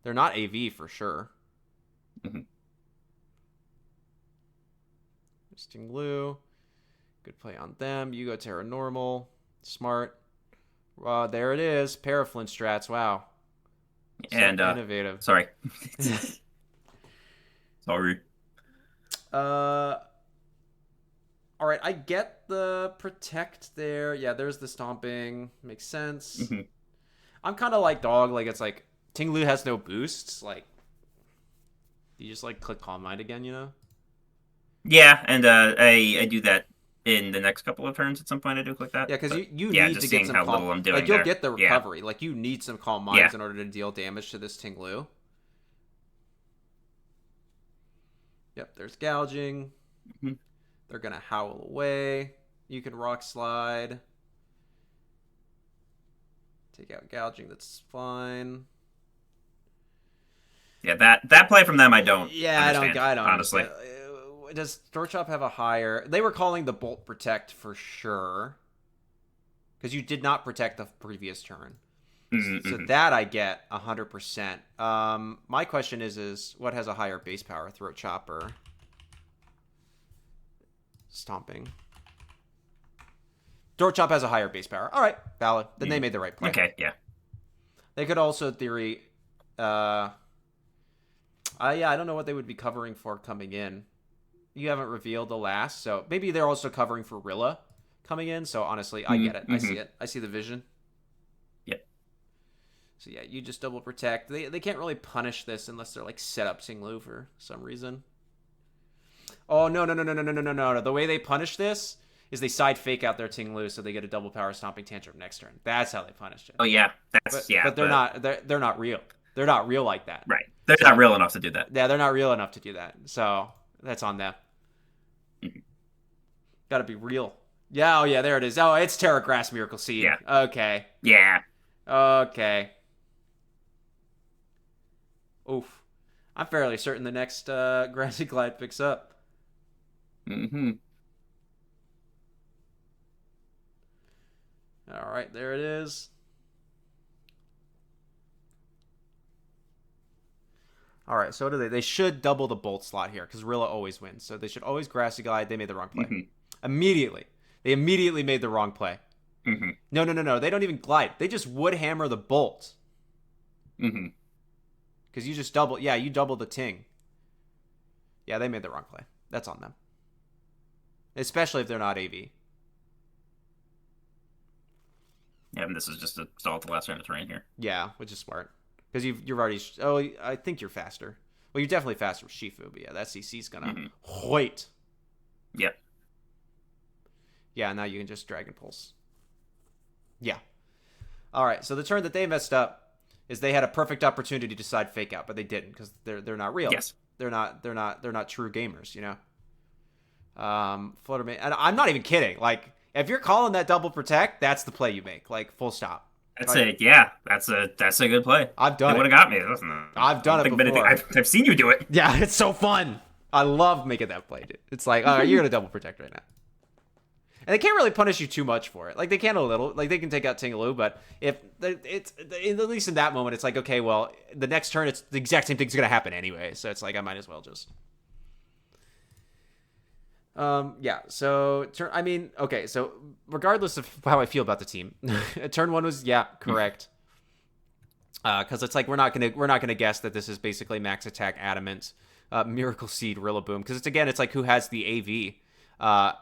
They're not AV for sure. Mhm. Interesting glue. Good play on them. You go Terra Normal. Smart. There it is. Paraflint strats. Wow. So And, innovative. sorry. Sorry. All right, I get the protect there. Yeah, there's the stomping. Makes sense. Mhm. I'm kind of like dog. Like it's like Ting-Lu has no boosts. Like you just like click Calm Mind again, you know? Yeah, and I do that in the next couple of turns at some point. I do click that. Yeah, because But, you yeah, need just to get seeing some how calm. little I'm doing Like you'll there. get the Yeah. recovery. Like you need some Calm Minds Yeah. in order to deal damage to this Ting-Lu. Yep, there's gouging. Mhm. They're gonna howl away. You can rock slide. Take out gouging. That's fine. Yeah, that play from them I don't Yeah, understand, I don't honestly. understand. does Throat Chop have a higher? They were calling the Bolt Protect for sure. Because you did not protect the previous turn. So that I get 100%. My question is what has a higher base power? Throat Chop or Stomping? Throat Chop has a higher base power. All right, valid. Then they made the right play. Okay, yeah. They could also, in theory... yeah, I don't know what they would be covering for coming in. You haven't revealed the last, so maybe they're also covering for Rilla coming in. So honestly, I get it. I see it. I see the vision. Yep. So yeah, you just double protect. They can't really punish this unless they're like set up Ting-Lu for some reason. Oh no. The way they punish this is they side fake out their Ting-Lu so they get a double power stomping tantrum next turn. That's how they punished it. Oh yeah, but they're not they're not real. They're not real like that. Right. They're not real enough to do that. Yeah, they're not real enough to do that. So that's on them. Got to be real. Yeah, oh yeah, there it is. Oh, it's Terra Grass Miracle Seed. Yeah. Okay. Yeah. Okay. Oof. I'm fairly certain the next Grassy Glide picks up. All right, there it is. All right, so what do they? They should double the Bolt slot here because Rilla always wins. So they should always Grassy Glide. They made the wrong play. Immediately. They immediately made the wrong play. No. They don't even glide. They just would hammer the Bolt. Because you just double. Yeah, you double the Ting. Yeah, they made the wrong play. That's on them. Especially if they're not AV. Yeah, and this is just to stall the last turn of terrain here. Yeah, which is smart. Because you're already... Oh, I think you're faster. Well, you're definitely faster with Shifu, but yeah, that CC's gonna hoit. Yep. Yeah, now you can just Dragon Pulse. Yeah. All right, so the turn that they messed up is they had a perfect opportunity to side fake out, but they didn't because they're not real. Yes. They're not true gamers, you know. Fluttermane, and I'm not even kidding. Like, if you're calling that double protect, that's the play you make. Like, full stop. That's it. Yeah, that's a good play. I've done it. Would have got me. I've done it before. I've seen you do it. Yeah, it's so fun. I love making that play, dude. It's like, all right, you're gonna double protect right now. And they can't really punish you too much for it. Like, they can a little. Like, they can take out Ting-Lu, but if it's at least in that moment, it's like, okay, well, the next turn, it's the exact same thing's gonna happen anyway. So it's like, I might as well just. Yeah. So okay. So regardless of how I feel about the team, turn one was correct. Because it's like we're not gonna guess that this is basically max attack adamant, Miracle Seed Rillaboom. Because it's like who has the AV.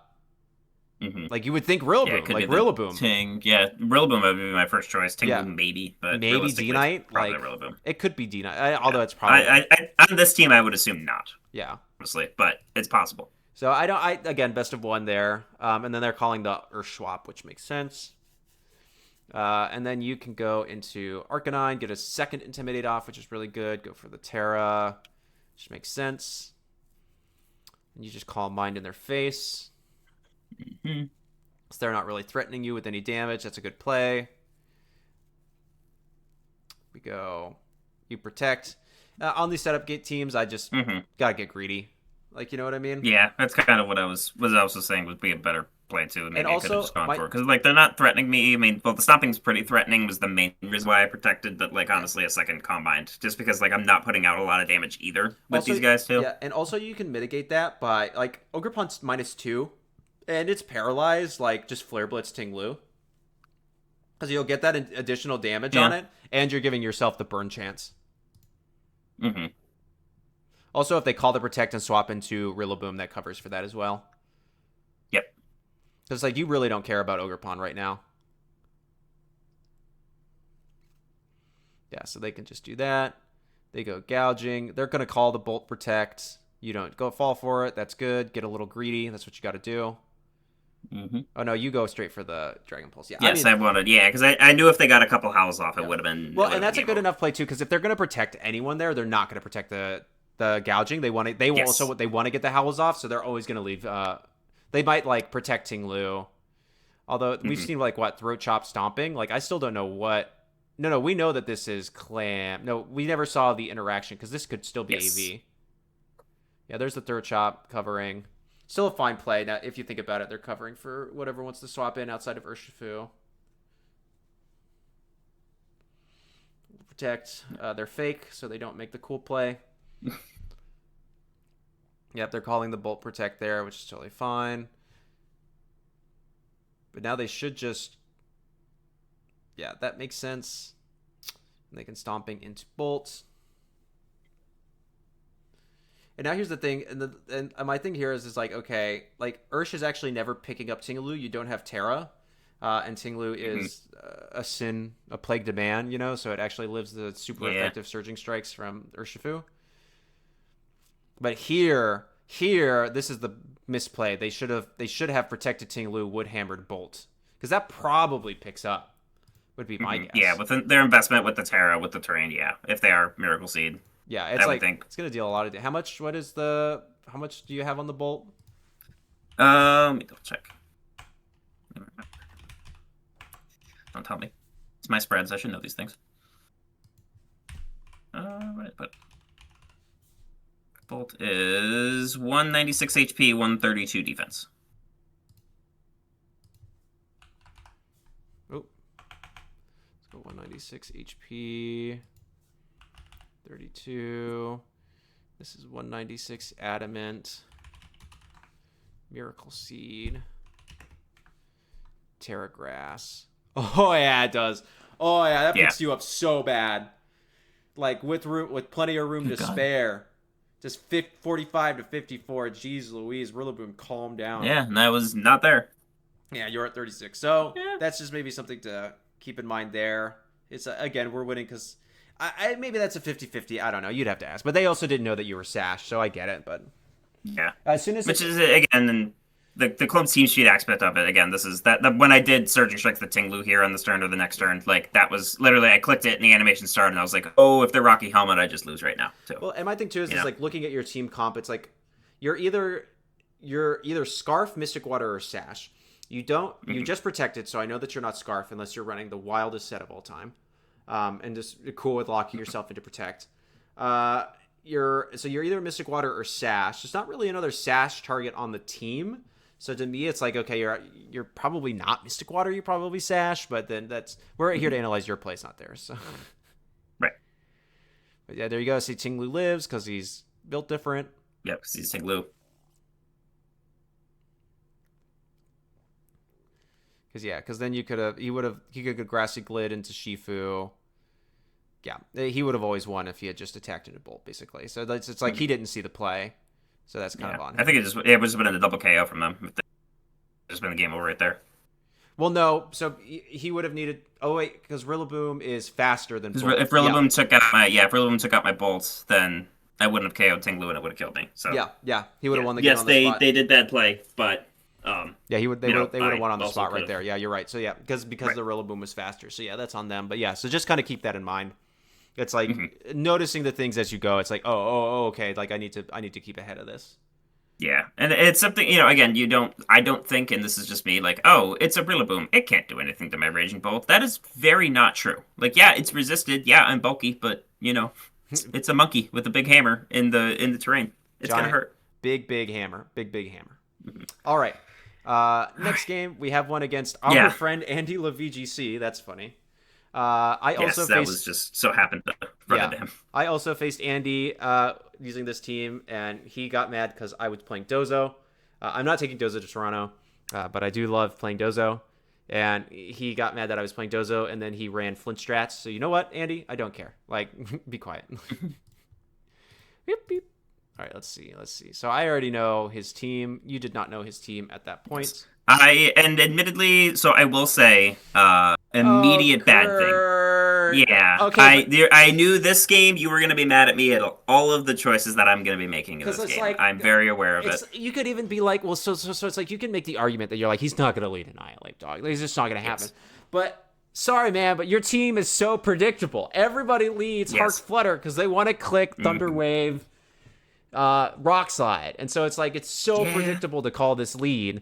Like you would think Rillaboom, like Rillaboom. Ting, yeah, Rillaboom would be my first choice. Ting maybe, but maybe D-Knight. Like Rillaboom. It could be D-Knight, although it's probably on this team I would assume not. Yeah, honestly, but it's possible. So again, best of one there. And then they're calling the Earth Swap, which makes sense. And then you can go into Arcanine, get a second Intimidate off, which is really good. Go for the Terra, which makes sense. And you just call Mind in their face. So they're not really threatening you with any damage. That's a good play. We go. You protect. On these setup gate teams, I just gotta get greedy. Like, you know what I mean? Yeah, that's kind of what I was also saying would be a better play too. Maybe I could have just gone for it because like they're not threatening me. I mean, well, the stomping's pretty threatening was the main reason why I protected, but like honestly, a second combined just because like I'm not putting out a lot of damage either with these guys too. Yeah, and also you can mitigate that by like Ogre Punch -2, and it's paralyzed. Like just Flare Blitz Ting-Lu because you'll get that additional damage on it, and you're giving yourself the burn chance. Also, if they call the protect and swap into Rillaboom, that covers for that as well. Yep. Because like you really don't care about Ogerpon right now. Yeah, so they can just do that. They go gouging. They're going to call the Bolt Protect. You don't go fall for it. That's good. Get a little greedy. That's what you got to do. Oh, no, you go straight for the Dragon Pulse. Yeah, yes, I wanted. Yeah, because I knew if they got a couple howls off, it would have been... Well, and that's a good enough play, too, because if they're going to protect anyone there, they're not going to protect the gouging. They want to. They also they want to get the howls off, so they're always going to leave. They might like protect Ting-Lu, although we've seen like what Throat Chop Stomping. Like I still don't know what. No, we know that this is Clam. No, we never saw the interaction because this could still be AV. Yeah, there's the third chop covering. Still a fine play. Now, if you think about it, they're covering for whatever wants to swap in outside of Urshifu. Protect. They're fake, so they don't make the cool play. Yep, they're calling the Bolt Protect there, which is totally fine. But now they should just... Yeah, that makes sense. And they can Stomping into Bolt. And now here's the thing, and my thing here is like, okay, like Ursh is actually never picking up Ting-Lu. You don't have Terra, and Ting-Lu is a plague demand, you know, so it actually lives the super effective surging strikes from Urshifu. But here, this is the misplay. They should have protected Ting-Lu, Wood-Hammered Bolt, because that probably picks up. Would be my guess. Yeah, with their investment with the Terra, with the terrain, yeah, if they are Miracle Seed. Yeah, it's like it's gonna deal a lot of. How much do you have on the Bolt? Let me double check. Don't tell me. It's my spreads. I should know these things. What did I put? Bolt is 196 HP, 132 defense. Oh, let's go 196 HP. 32. This is 196 Adamant. Miracle Seed. Terra Grass. Oh yeah, it does. Oh yeah, that picks you up so bad. Like with plenty of room to spare. Just 45 to 54. Jeez Louise, Rillaboom, calm down. Yeah, and that was not there. Yeah, you're at 36. So that's just maybe something to keep in mind there. It's again, we're winning because maybe that's a 50-50. I don't know. You'd have to ask. But they also didn't know that you were Sash, so I get it. But yeah, as soon as which is again the club team sheet aspect of it. Again, this is that when I did Surging Strike the Ting-Lu here on this turn or the next turn, like that was literally I clicked it and the animation started and I was like, oh, if they're Rocky Helmet, I just lose right now too. Well, and my thing too is like looking at your team comp. It's like you're either Scarf, Mystic Water, or Sash. You don't. You just protect it, so I know that you're not Scarf unless you're running the wildest set of all time. And just cool with locking yourself into Protect. You're either Mystic Water or Sash. There's not really another Sash target on the team. So to me, it's like, okay, you're probably not Mystic Water. You're probably Sash, but then we're here to analyze your place, not theirs. So. Right. But yeah, there you go. See, Ting-Lu lives because he's built different. Yep, because he's Ting-Lu. Because then he could go Grassy Glid into Shifu. Yeah, he would have always won if he had just attacked into Bolt, basically. So it's like he didn't see the play, so that's kind of on him. I think it would have been a double KO from them. It just been the game over right there. Well, no, so he would have needed. Oh wait, because Rillaboom is faster than Bolt. If Rillaboom took out my Bolt, then I wouldn't have KO'd Ting-Lu and it would have killed me. So yeah, he would have won the game on the spot. Yes, they did that play, but. They would have won on the spot right there. Yeah, you're right. So yeah, because the Rillaboom was faster. So yeah, that's on them. But yeah, so just kind of keep that in mind. It's like noticing the things as you go. It's like, oh, okay. Like I need to keep ahead of this. Yeah, and it's something, again, I don't think, and this is just me, like, oh, it's a Rillaboom. It can't do anything to my Raging Bolt. That is very not true. Like, yeah, it's resisted. Yeah, I'm bulky, but it's a monkey with a big hammer in the terrain. It's gonna hurt. Big hammer. Big hammer. All right. Next game, we have one against our friend Andy LaVGC. That's funny. That was just so happened to run into him. I also faced Andy using this team, and he got mad because I was playing Dozo. I'm not taking Dozo to Toronto, but I do love playing Dozo. And he got mad that I was playing Dozo, and then he ran Flint strats. So you know what, Andy? I don't care. Like, be quiet. Beep, beep. All right, let's see. So I already know his team. You did not know his team at that point. And admittedly, so I will say, immediate bad thing. Yeah. Okay. I knew this game you were going to be mad at me at all of the choices that I'm going to be making in this game. Like, I'm very aware of it. You could even be like, well, so it's like you can make the argument that you're like, he's not going to lead Annihilate, dog. Like, it's just not going to happen. But sorry, man, but your team is so predictable. Everybody leads Heart Flutter because they want to click Thunder Wave. Rock Slide, and so it's like it's so predictable to call this lead.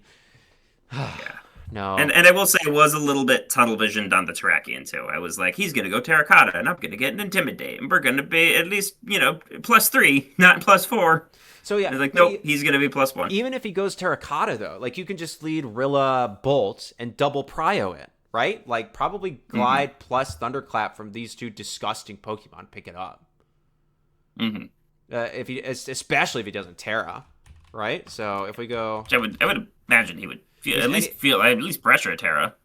No. And I will say, it was a little bit tunnel visioned on the Terrakion too. I was like, he's gonna go Terracotta, and I'm gonna get an Intimidate, and we're gonna be at least +3, not +4. So yeah, And it's like, but nope, he's gonna be +1. even if he goes Terracotta though, like you can just lead Rilla Bolt and double Prio it, right? Like probably Mm-hmm. Glide plus Thunderclap from these two disgusting Pokemon pick it up. Mm-hmm. If he, especially if he doesn't Terra, right? So if we go, I would imagine he would he's at least pressure a Terra.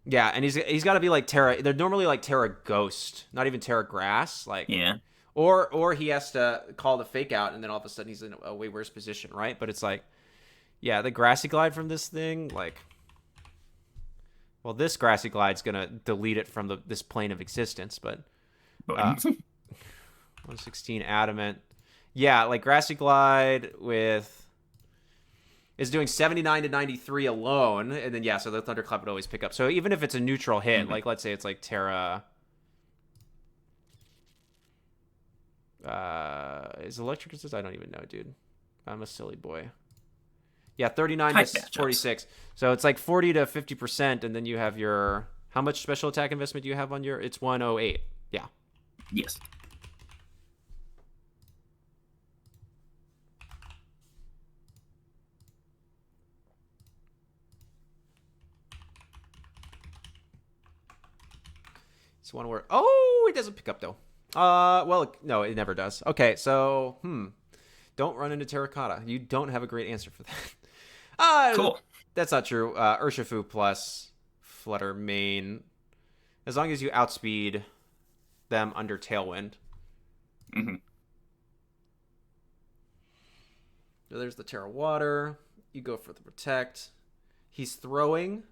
yeah, and he's got to be like Terra. They're normally like Terra Ghost, not even Terra Grass, like. Yeah. Or he has to call the fake out, and then all of a sudden he's in a way worse position, right? But it's like, yeah, the Grassy Glide from this thing, like, well, this Grassy Glide's gonna delete it from this plane of existence, but 116 Adamant, yeah, like Grassy Glide is doing 79 to 93 alone, and then yeah, so the Thunderclap would always pick up. So even if it's a neutral hit, Mhm. like let's say it's like Terra. Is electric resist? I don't even know, dude. I'm a silly boy. Yeah, 39 Type to matchups. 46. So it's like 40 to 50%, and then you have your how much special attack investment do you have on your? It's 108. Yeah. Yes. It's one word. Oh, it doesn't pick up though. Well, no, it never does. Okay, so don't run into Terracotta. You don't have a great answer for that. Cool. That's not true. Urshifu plus Flutter Main. As long as you outspeed them under Tailwind. Mm-hmm. So there's the Terra Water. You go for the Protect. He's throwing.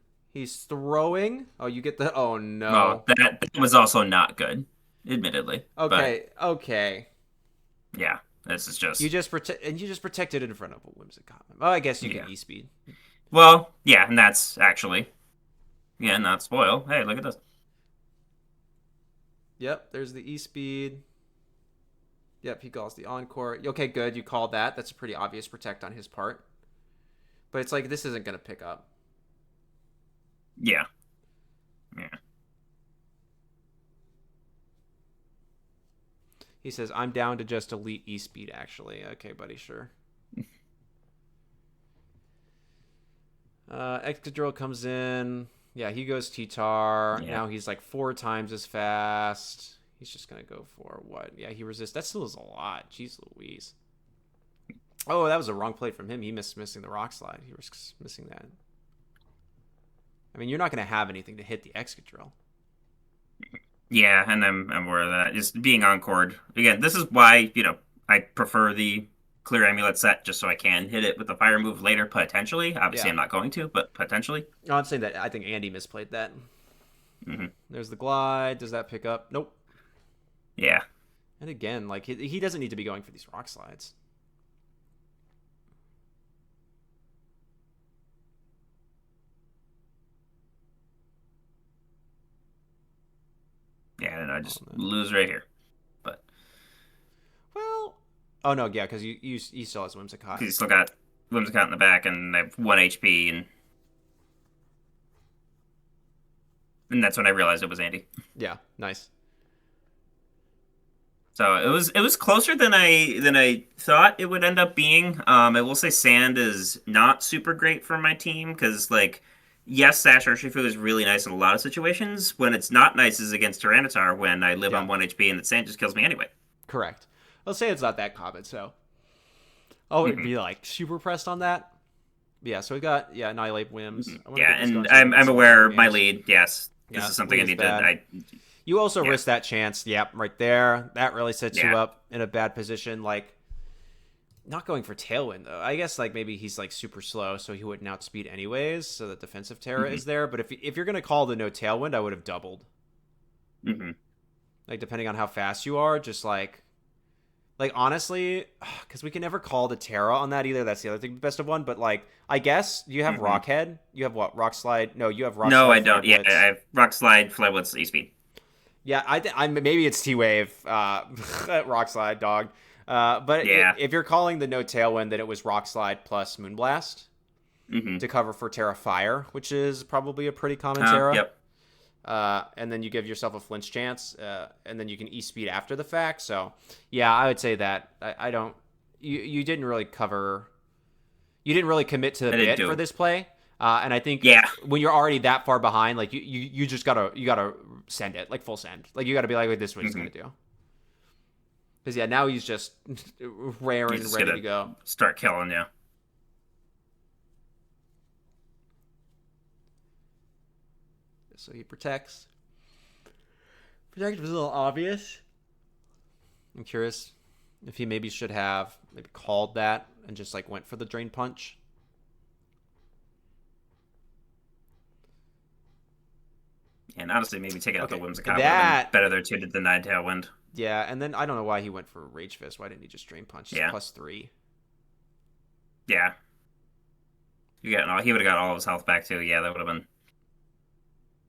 Oh, you get the. Oh no. Oh, that was also not good, admittedly. Okay. Okay. But yeah, this is just You just protected it in front of a Whimsicott. Oh, I guess you yeah. can E-Speed. Well, yeah, and that's actually not spoil. Hey, look at this. Yep, there's the E-Speed. Yep, he calls the Encore. Okay, good. You called that. That's a pretty obvious protect on his part. But it's like, this isn't going to pick up. Yeah. Yeah. He says, I'm down to just elite E-Speed, actually. Okay, buddy, sure. Excadrill comes in. Yeah, he goes T-Tar. Yeah. Now he's like 4 times as fast. He's just going to go for what? Yeah, he resists. That still is a lot. Jeez Louise. Oh, that was a wrong play from him. He missing the Rock Slide. He was missing that. I mean, you're not going to have anything to hit the Excadrill. Yeah, and I'm aware of that. Just being Encored. Again, this is why, I prefer the Clear Amulet set just so I can hit it with a fire move later, potentially. Obviously, Yeah. I'm not going to, but potentially. No, I'm saying that I think Andy misplayed that. Mm-hmm. There's the Glide. Does that pick up? Nope. Yeah. And again, like he doesn't need to be going for these Rock Slides. Yeah, and I just lose right here. But Well, oh no, yeah, because you still has Whimsicott. he's still got Whimsicott in the back, and I have 1 HP, and that's when I realized it was Andy. Yeah, nice. So it was closer than I thought it would end up being. I will say Sand is not super great for my team because yes, Sash Urshifu is really nice in a lot of situations. When it's not nice is against Tyranitar when I live on 1 HP and the Sand just kills me anyway. Correct. I'll say it's not that common, so I would be like super pressed on that. But yeah, so we got Annihilate Whims. Yeah, and I'm aware my lead. Yes, this is something I need to. You also risk that chance. Yep, right there. That really sets you up in a bad position. Like, not going for Tailwind, though. I guess, like, maybe he's, like, super slow, so he wouldn't outspeed anyways, so that defensive Terra is there. But if you're going to call the no Tailwind, I would have doubled. Mm-hmm. Like, depending on how fast you are, just, like, honestly, because we can never call the Terra on that either. That's the other thing, best of one. But, like, I guess, do you have Rockhead? You have what? Rock Slide? No, you have Rock Slide. No, I don't. Yeah, I have Rock Slide, Flyblitz, E-Speed. Yeah, I maybe it's T-Wave, Rock Slide, dog. But if you're calling the no Tailwind, then it was Rock Slide plus Moonblast. Mm-hmm. to cover for Terra Fire, which is probably a pretty common Terra. Yep. And then you give yourself a flinch chance, and then you can E-speed after the fact. So, yeah, I would say that. I don't... You didn't really cover... You didn't really commit to the I didn't bit do for it. this play. And I think Yeah. when you're already that far behind, like, you just gotta send it, like, full send. Like, you gotta be like, this is what he's Mm-hmm. gonna do. Because, yeah, now he's just raring He's and just ready gonna to go. start killing you. So he protects. Protect was a little obvious. I'm curious if he maybe should have maybe called that and just like went for the drain punch. And honestly, maybe taking out the Okay, Whimsicott would have been that better there too to deny Tailwind. yeah, and then I don't know why he went for Rage Fist. Why didn't he just drain punch? It's Yeah. +3. Yeah. He would have got all of his health back too. Yeah, that would have been.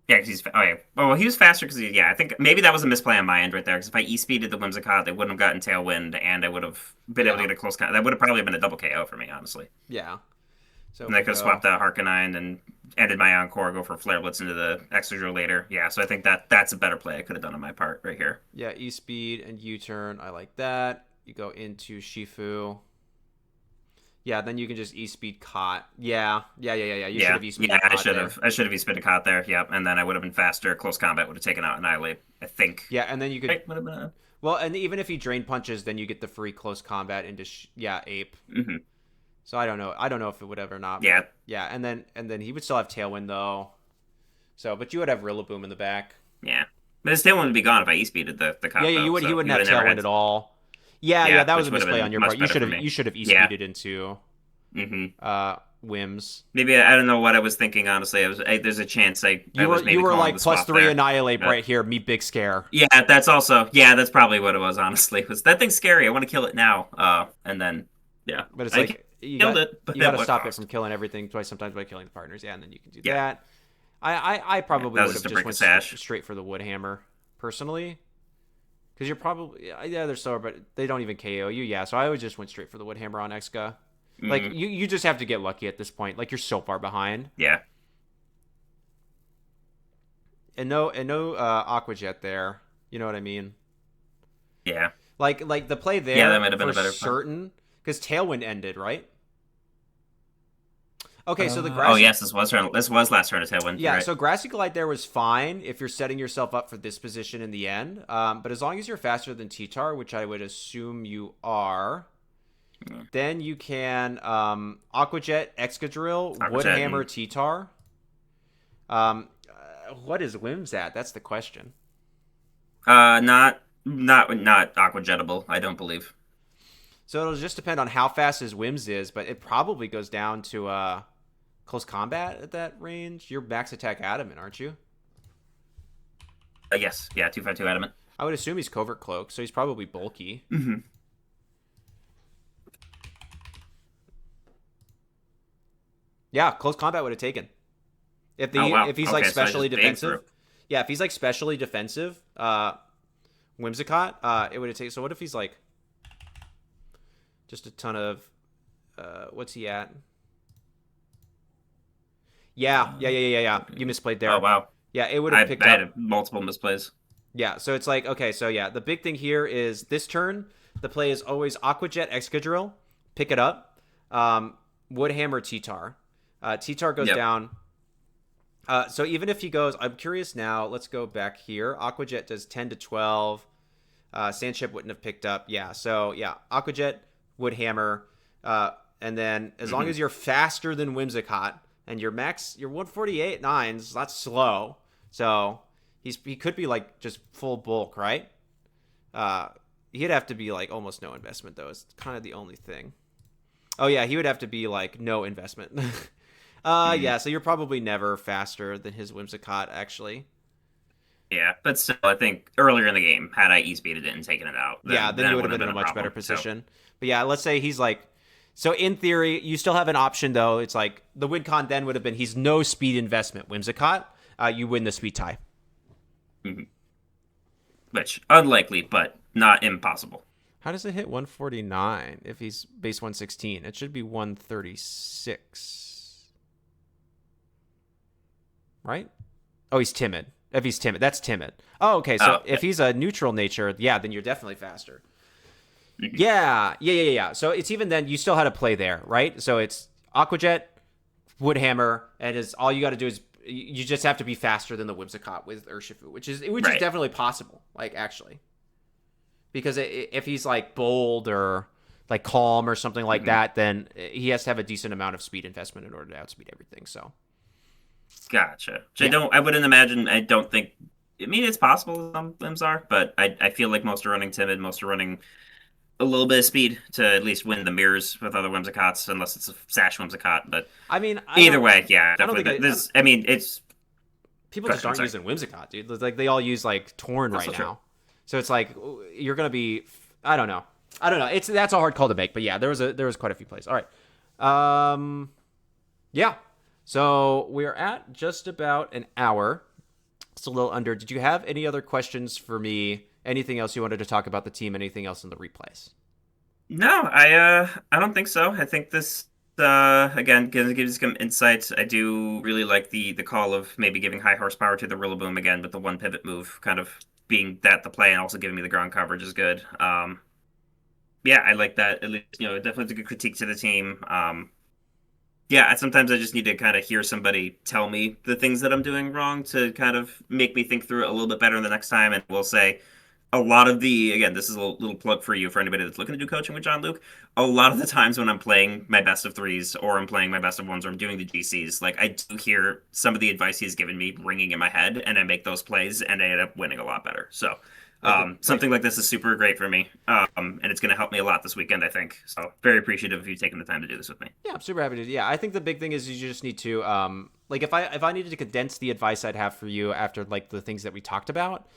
Yeah, because he's. Oh, yeah. Well, he was faster because I think maybe that was a misplay on my end right there. Because if I E-speeded the Whimsicott, they wouldn't have gotten Tailwind, and I would have been able to Yeah. get a close. That would have probably been a double KO for me, honestly. Yeah. So And I could have swapped out Harkonine and ended my Encore, go for Flare Blitz into the Extra later. Yeah, so I think that's a better play I could have done on my part right here. Yeah, E-speed and U-turn. I like that. You go into Shifu. Yeah, then you can just E-speed Cot. Yeah. You should have E-speed Yeah, Cot I should have E-speed a Cot there. Yep, and then I would have been faster. Close combat would have taken out Annihilate. I think. Yeah, and then you could. Right, would have been a... Well, and even if he drain punches, then you get the free close combat into Ape. Mm-hmm. So I don't know. I don't know if it would ever not. Yeah. Yeah, and then he would still have Tailwind though. So, but you would have Rillaboom in the back. Yeah, but his Tailwind would be gone if I E-speeded the Cop. Yeah, though, he wouldn't have never Tailwind had... at all. Yeah, that was a which would have misplay been on your much part. better for me. You should have E-speeded into Mm-hmm. Whims. Maybe I don't know what I was thinking. Honestly, there's a chance I was maybe you were calling like the swap +3 there. Annihilate right here. Me big scare. Yeah, that's probably what it was. Honestly, was that thing's scary. I want to kill it now. And then yeah, But it's I like you killed got, it. But you got to at what stop it cost? from killing everything twice. Sometimes by killing the partners. Yeah, and then you can do Yeah. that. I probably That would was have just a just break went of sash. straight for the Woodhammer personally. Because you're probably they're slower, but they don't even KO you. Yeah, so I would just went straight for the Woodhammer on Exca. Like Mhm. you just have to get lucky at this point. Like you're so far behind. Yeah, And no Aqua Jet there. You know what I mean? yeah, Like the play there. Yeah, that might have been for a better play. certain because Tailwind ended right. Okay, so the Oh grassy. yes, this was last turn of Tailwind. Yeah, Right. so Grassy Glide there was fine if you're setting yourself up for this position in the end. But as long as you're faster than T-Tar, which I would assume you are, then you can Aqua Jet, Excadrill, Aqua Jet Woodhammer, and- T-Tar. What is Whims at? That's the question. Not Aqua Jettable. I don't believe. So it'll just depend on how fast his Whims is, but it probably goes down to close combat at that range. You're max attack adamant, aren't you? Yes, yeah, 252 adamant. I would assume he's Covert Cloak, so he's probably bulky. Mm-hmm. Yeah, close combat would have taken. If Oh, wow. if he's Okay, like so I specially just banged defensive. through. Yeah, if he's like specially defensive, Whimsicott, it would have taken. So what if he's like just a ton of what's he at? Yeah. You misplayed there. Oh wow. Yeah, it would I have picked had up. multiple misplays. Yeah, so it's like okay, so yeah, the big thing here is this turn, the play is always Aqua Jet, Excadrill, pick it up, Woodhammer, T-Tar. T-Tar goes Yep. down. So even if he goes, I'm curious now. Let's go back here. Aqua Jet does 10 to 12. Sandship wouldn't have picked up. Yeah. So yeah, Aqua Jet, Woodhammer, and then as long as you're faster than Whimsicott and your 148 nines, that's slow. So he could be like just full bulk, right? He'd have to be like almost no investment though. It's kind of the only thing. Oh yeah, he would have to be like no investment. Yeah, so you're probably never faster than his Whimsicott, actually. Yeah, but still, I think earlier in the game, had I E-speeded it and taken it out, Then you would have been in a much better position. But yeah, let's say he's like... So in theory, you still have an option, though. It's like the win con then would have been he's no speed investment. Whimsicott, you win the speed tie. Mm-hmm. Which, unlikely, but not impossible. How does it hit 149 if he's base 116? It should be 136. right? Oh, he's timid. If he's timid, that's timid. Oh, okay. So Oh, if he's a neutral nature, yeah, then you're definitely faster. mhm. Yeah. So it's even then, you still had to play there, right? So it's Aquajet, Woodhammer, and is all you got to do is you just have to be faster than the Whimsicott with Urshifu, which is Right. definitely possible, like actually, because if he's like bold or like calm or something like Mhm. that, then he has to have a decent amount of speed investment in order to outspeed everything. So Gotcha. Which I yeah, don't. I wouldn't imagine. I don't think. I mean, it's possible some limbs are, but I feel like most are running timid. Most are running a little bit of speed to at least win the mirrors with other Whimsicots, unless it's a Sash Whimsicott. But I mean, either way, yeah, I don't think definitely. This. I mean, it's. people Go just ahead. I'm aren't sorry. using Whimsicott, dude. Like they all use like Torn right Also true. now, so it's like you're gonna be. I don't know. That's a hard call to make, but yeah, there was quite a few plays. All right, yeah. So we're at just about an hour. It's a little under. Did you have any other questions for me? Anything else you wanted to talk about the team? Anything else in the replays? No, I don't think so. I think this again gives some insights. I do really like the call of maybe giving high horsepower to the Rillaboom again with the one pivot move, kind of being that the play and also giving me the ground coverage is good. Yeah, I like that. At least, definitely a good critique to the team. Yeah, sometimes I just need to kind of hear somebody tell me the things that I'm doing wrong to kind of make me think through it a little bit better the next time. And we'll say a lot of again, this is a little plug for you for anybody that's looking to do coaching with Jon-Luke. A lot of the times when I'm playing my best of threes or I'm playing my best of ones or I'm doing the GCs, like I do hear some of the advice he's given me ringing in my head and I make those plays and I end up winning a lot better. So Great. something like this is super great for me. And it's going to help me a lot this weekend, I think. So very appreciative of you taking the time to do this with me. Yeah, I'm super happy to. Yeah, I think the big thing is you just need to like if I needed to condense the advice I'd have for you after like the things that we talked about,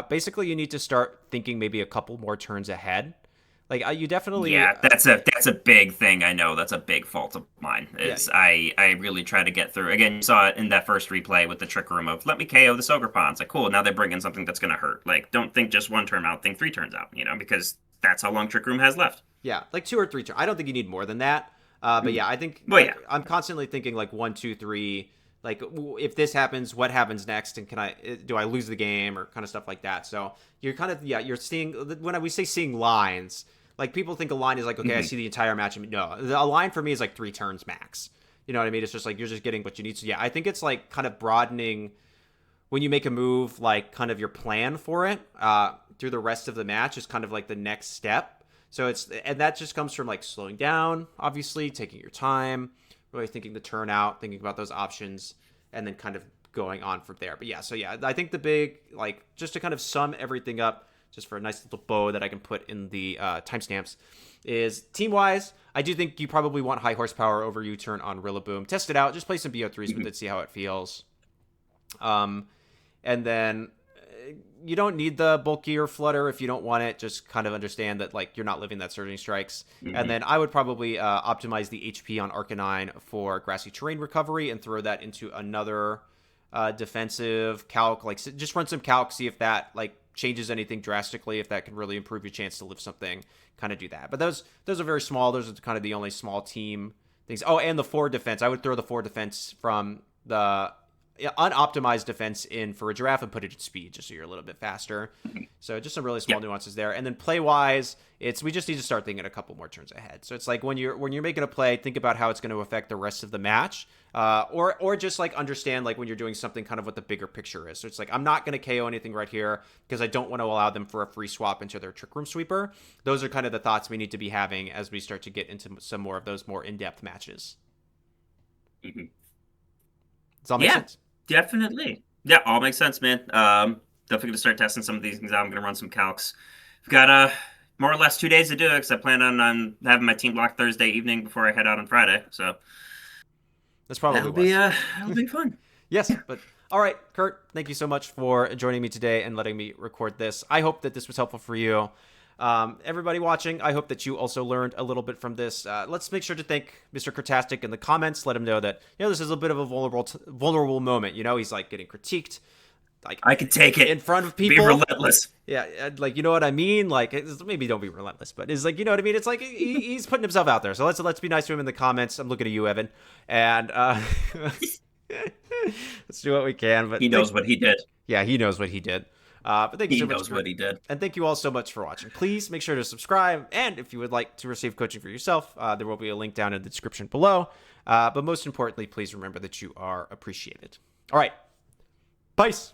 basically you need to start thinking maybe a couple more turns ahead. Like you definitely Yeah, that's a big thing. I know that's a big fault of mine. yeah, Is I really try to get through. Again, you saw it in that first replay with the trick room of let me KO the Sogrepon. It's like cool. Now they bring in something that's gonna hurt. Like don't think just one turn out. Think three turns out. Because that's how long trick room has left. yeah, like two or three turns. I don't think you need more than that. But Mm. yeah, I think Well, like yeah. I'm constantly thinking like one, two, three. Like if this happens, what happens next, and do I lose the game or kind of stuff like that. So you're kind of you're seeing when we say seeing lines. Like people think a line is like okay, I Hmm. see the entire match. No, a line for me is like three turns max. You know what I mean? It's just like you're just getting what you need. So yeah, I think it's like kind of broadening when you make a move, like kind of your plan for it through the rest of the match is kind of like the next step. So and that just comes from like slowing down, obviously, taking your time, really thinking the turn out, thinking about those options, and then kind of going on from there. But yeah, I think the big, like, just to kind of sum everything up, just for a nice little bow that I can put in the timestamps, is team wise, I do think you probably want high horsepower over U-turn on Rillaboom. Test it out, just play some BO3s with Hmm. it, see how it feels. Um, and then you don't need the bulkier flutter if you don't want it. Just kind of understand that like you're not living that surging strikes. And Hmm. then I would probably optimize the HP on Arcanine for grassy terrain recovery and throw that into another defensive calc. Like just run some calc, see if that like changes anything drastically. If that can really improve your chance to lift something, kind of do that. But those are very small. Those are kind of the only small team things. Oh, and the forward defense. I would throw the forward defense from the unoptimized defense in for a giraffe and put it at speed just so you're a little bit faster. So just some really small Yeah. nuances there. And then play wise, we just need to start thinking a couple more turns ahead. So it's like when you're making a play, think about how it's going to affect the rest of the match, or just like understand like when you're doing something kind of what the bigger picture is. So it's like I'm not going to KO anything right here because I don't want to allow them for a free swap into their trick room sweeper. Those are kind of the thoughts we need to be having as we start to get into some more of those more in-depth matches. Hmm. Does that make Yeah, sense? definitely. Yeah, all makes sense, man. Definitely gonna start testing some of these things out. I'm gonna run some calcs. I've got more or less 2 days to do it because I plan on having my team block Thursday evening before I head out on Friday. So That's probably that'll be wise. that'll be fun. Yes, but all right, Kurt, thank you so much for joining me today and letting me record this. I hope that this was helpful for you. Everybody watching, I hope that you also learned a little bit from this. Let's make sure to thank Mr. Curtastic in the comments. Let him know that this is a bit of a vulnerable moment. He's like getting critiqued, like I can take in it. front of Be people. relentless. Yeah, like you know what I mean. Like maybe don't be relentless, but it's like you know what I mean. It's like he's putting himself out there. So let's be nice to him in the comments. I'm looking at you, Evan, and Let's do what we can. But He knows what he did. yeah, he knows what he did. But thank you He so much knows what he did. and thank you all so much for watching. Please make sure to subscribe, and if you would like to receive coaching for yourself, there will be a link down in the description below. But most importantly, please remember that you are appreciated. All right, peace.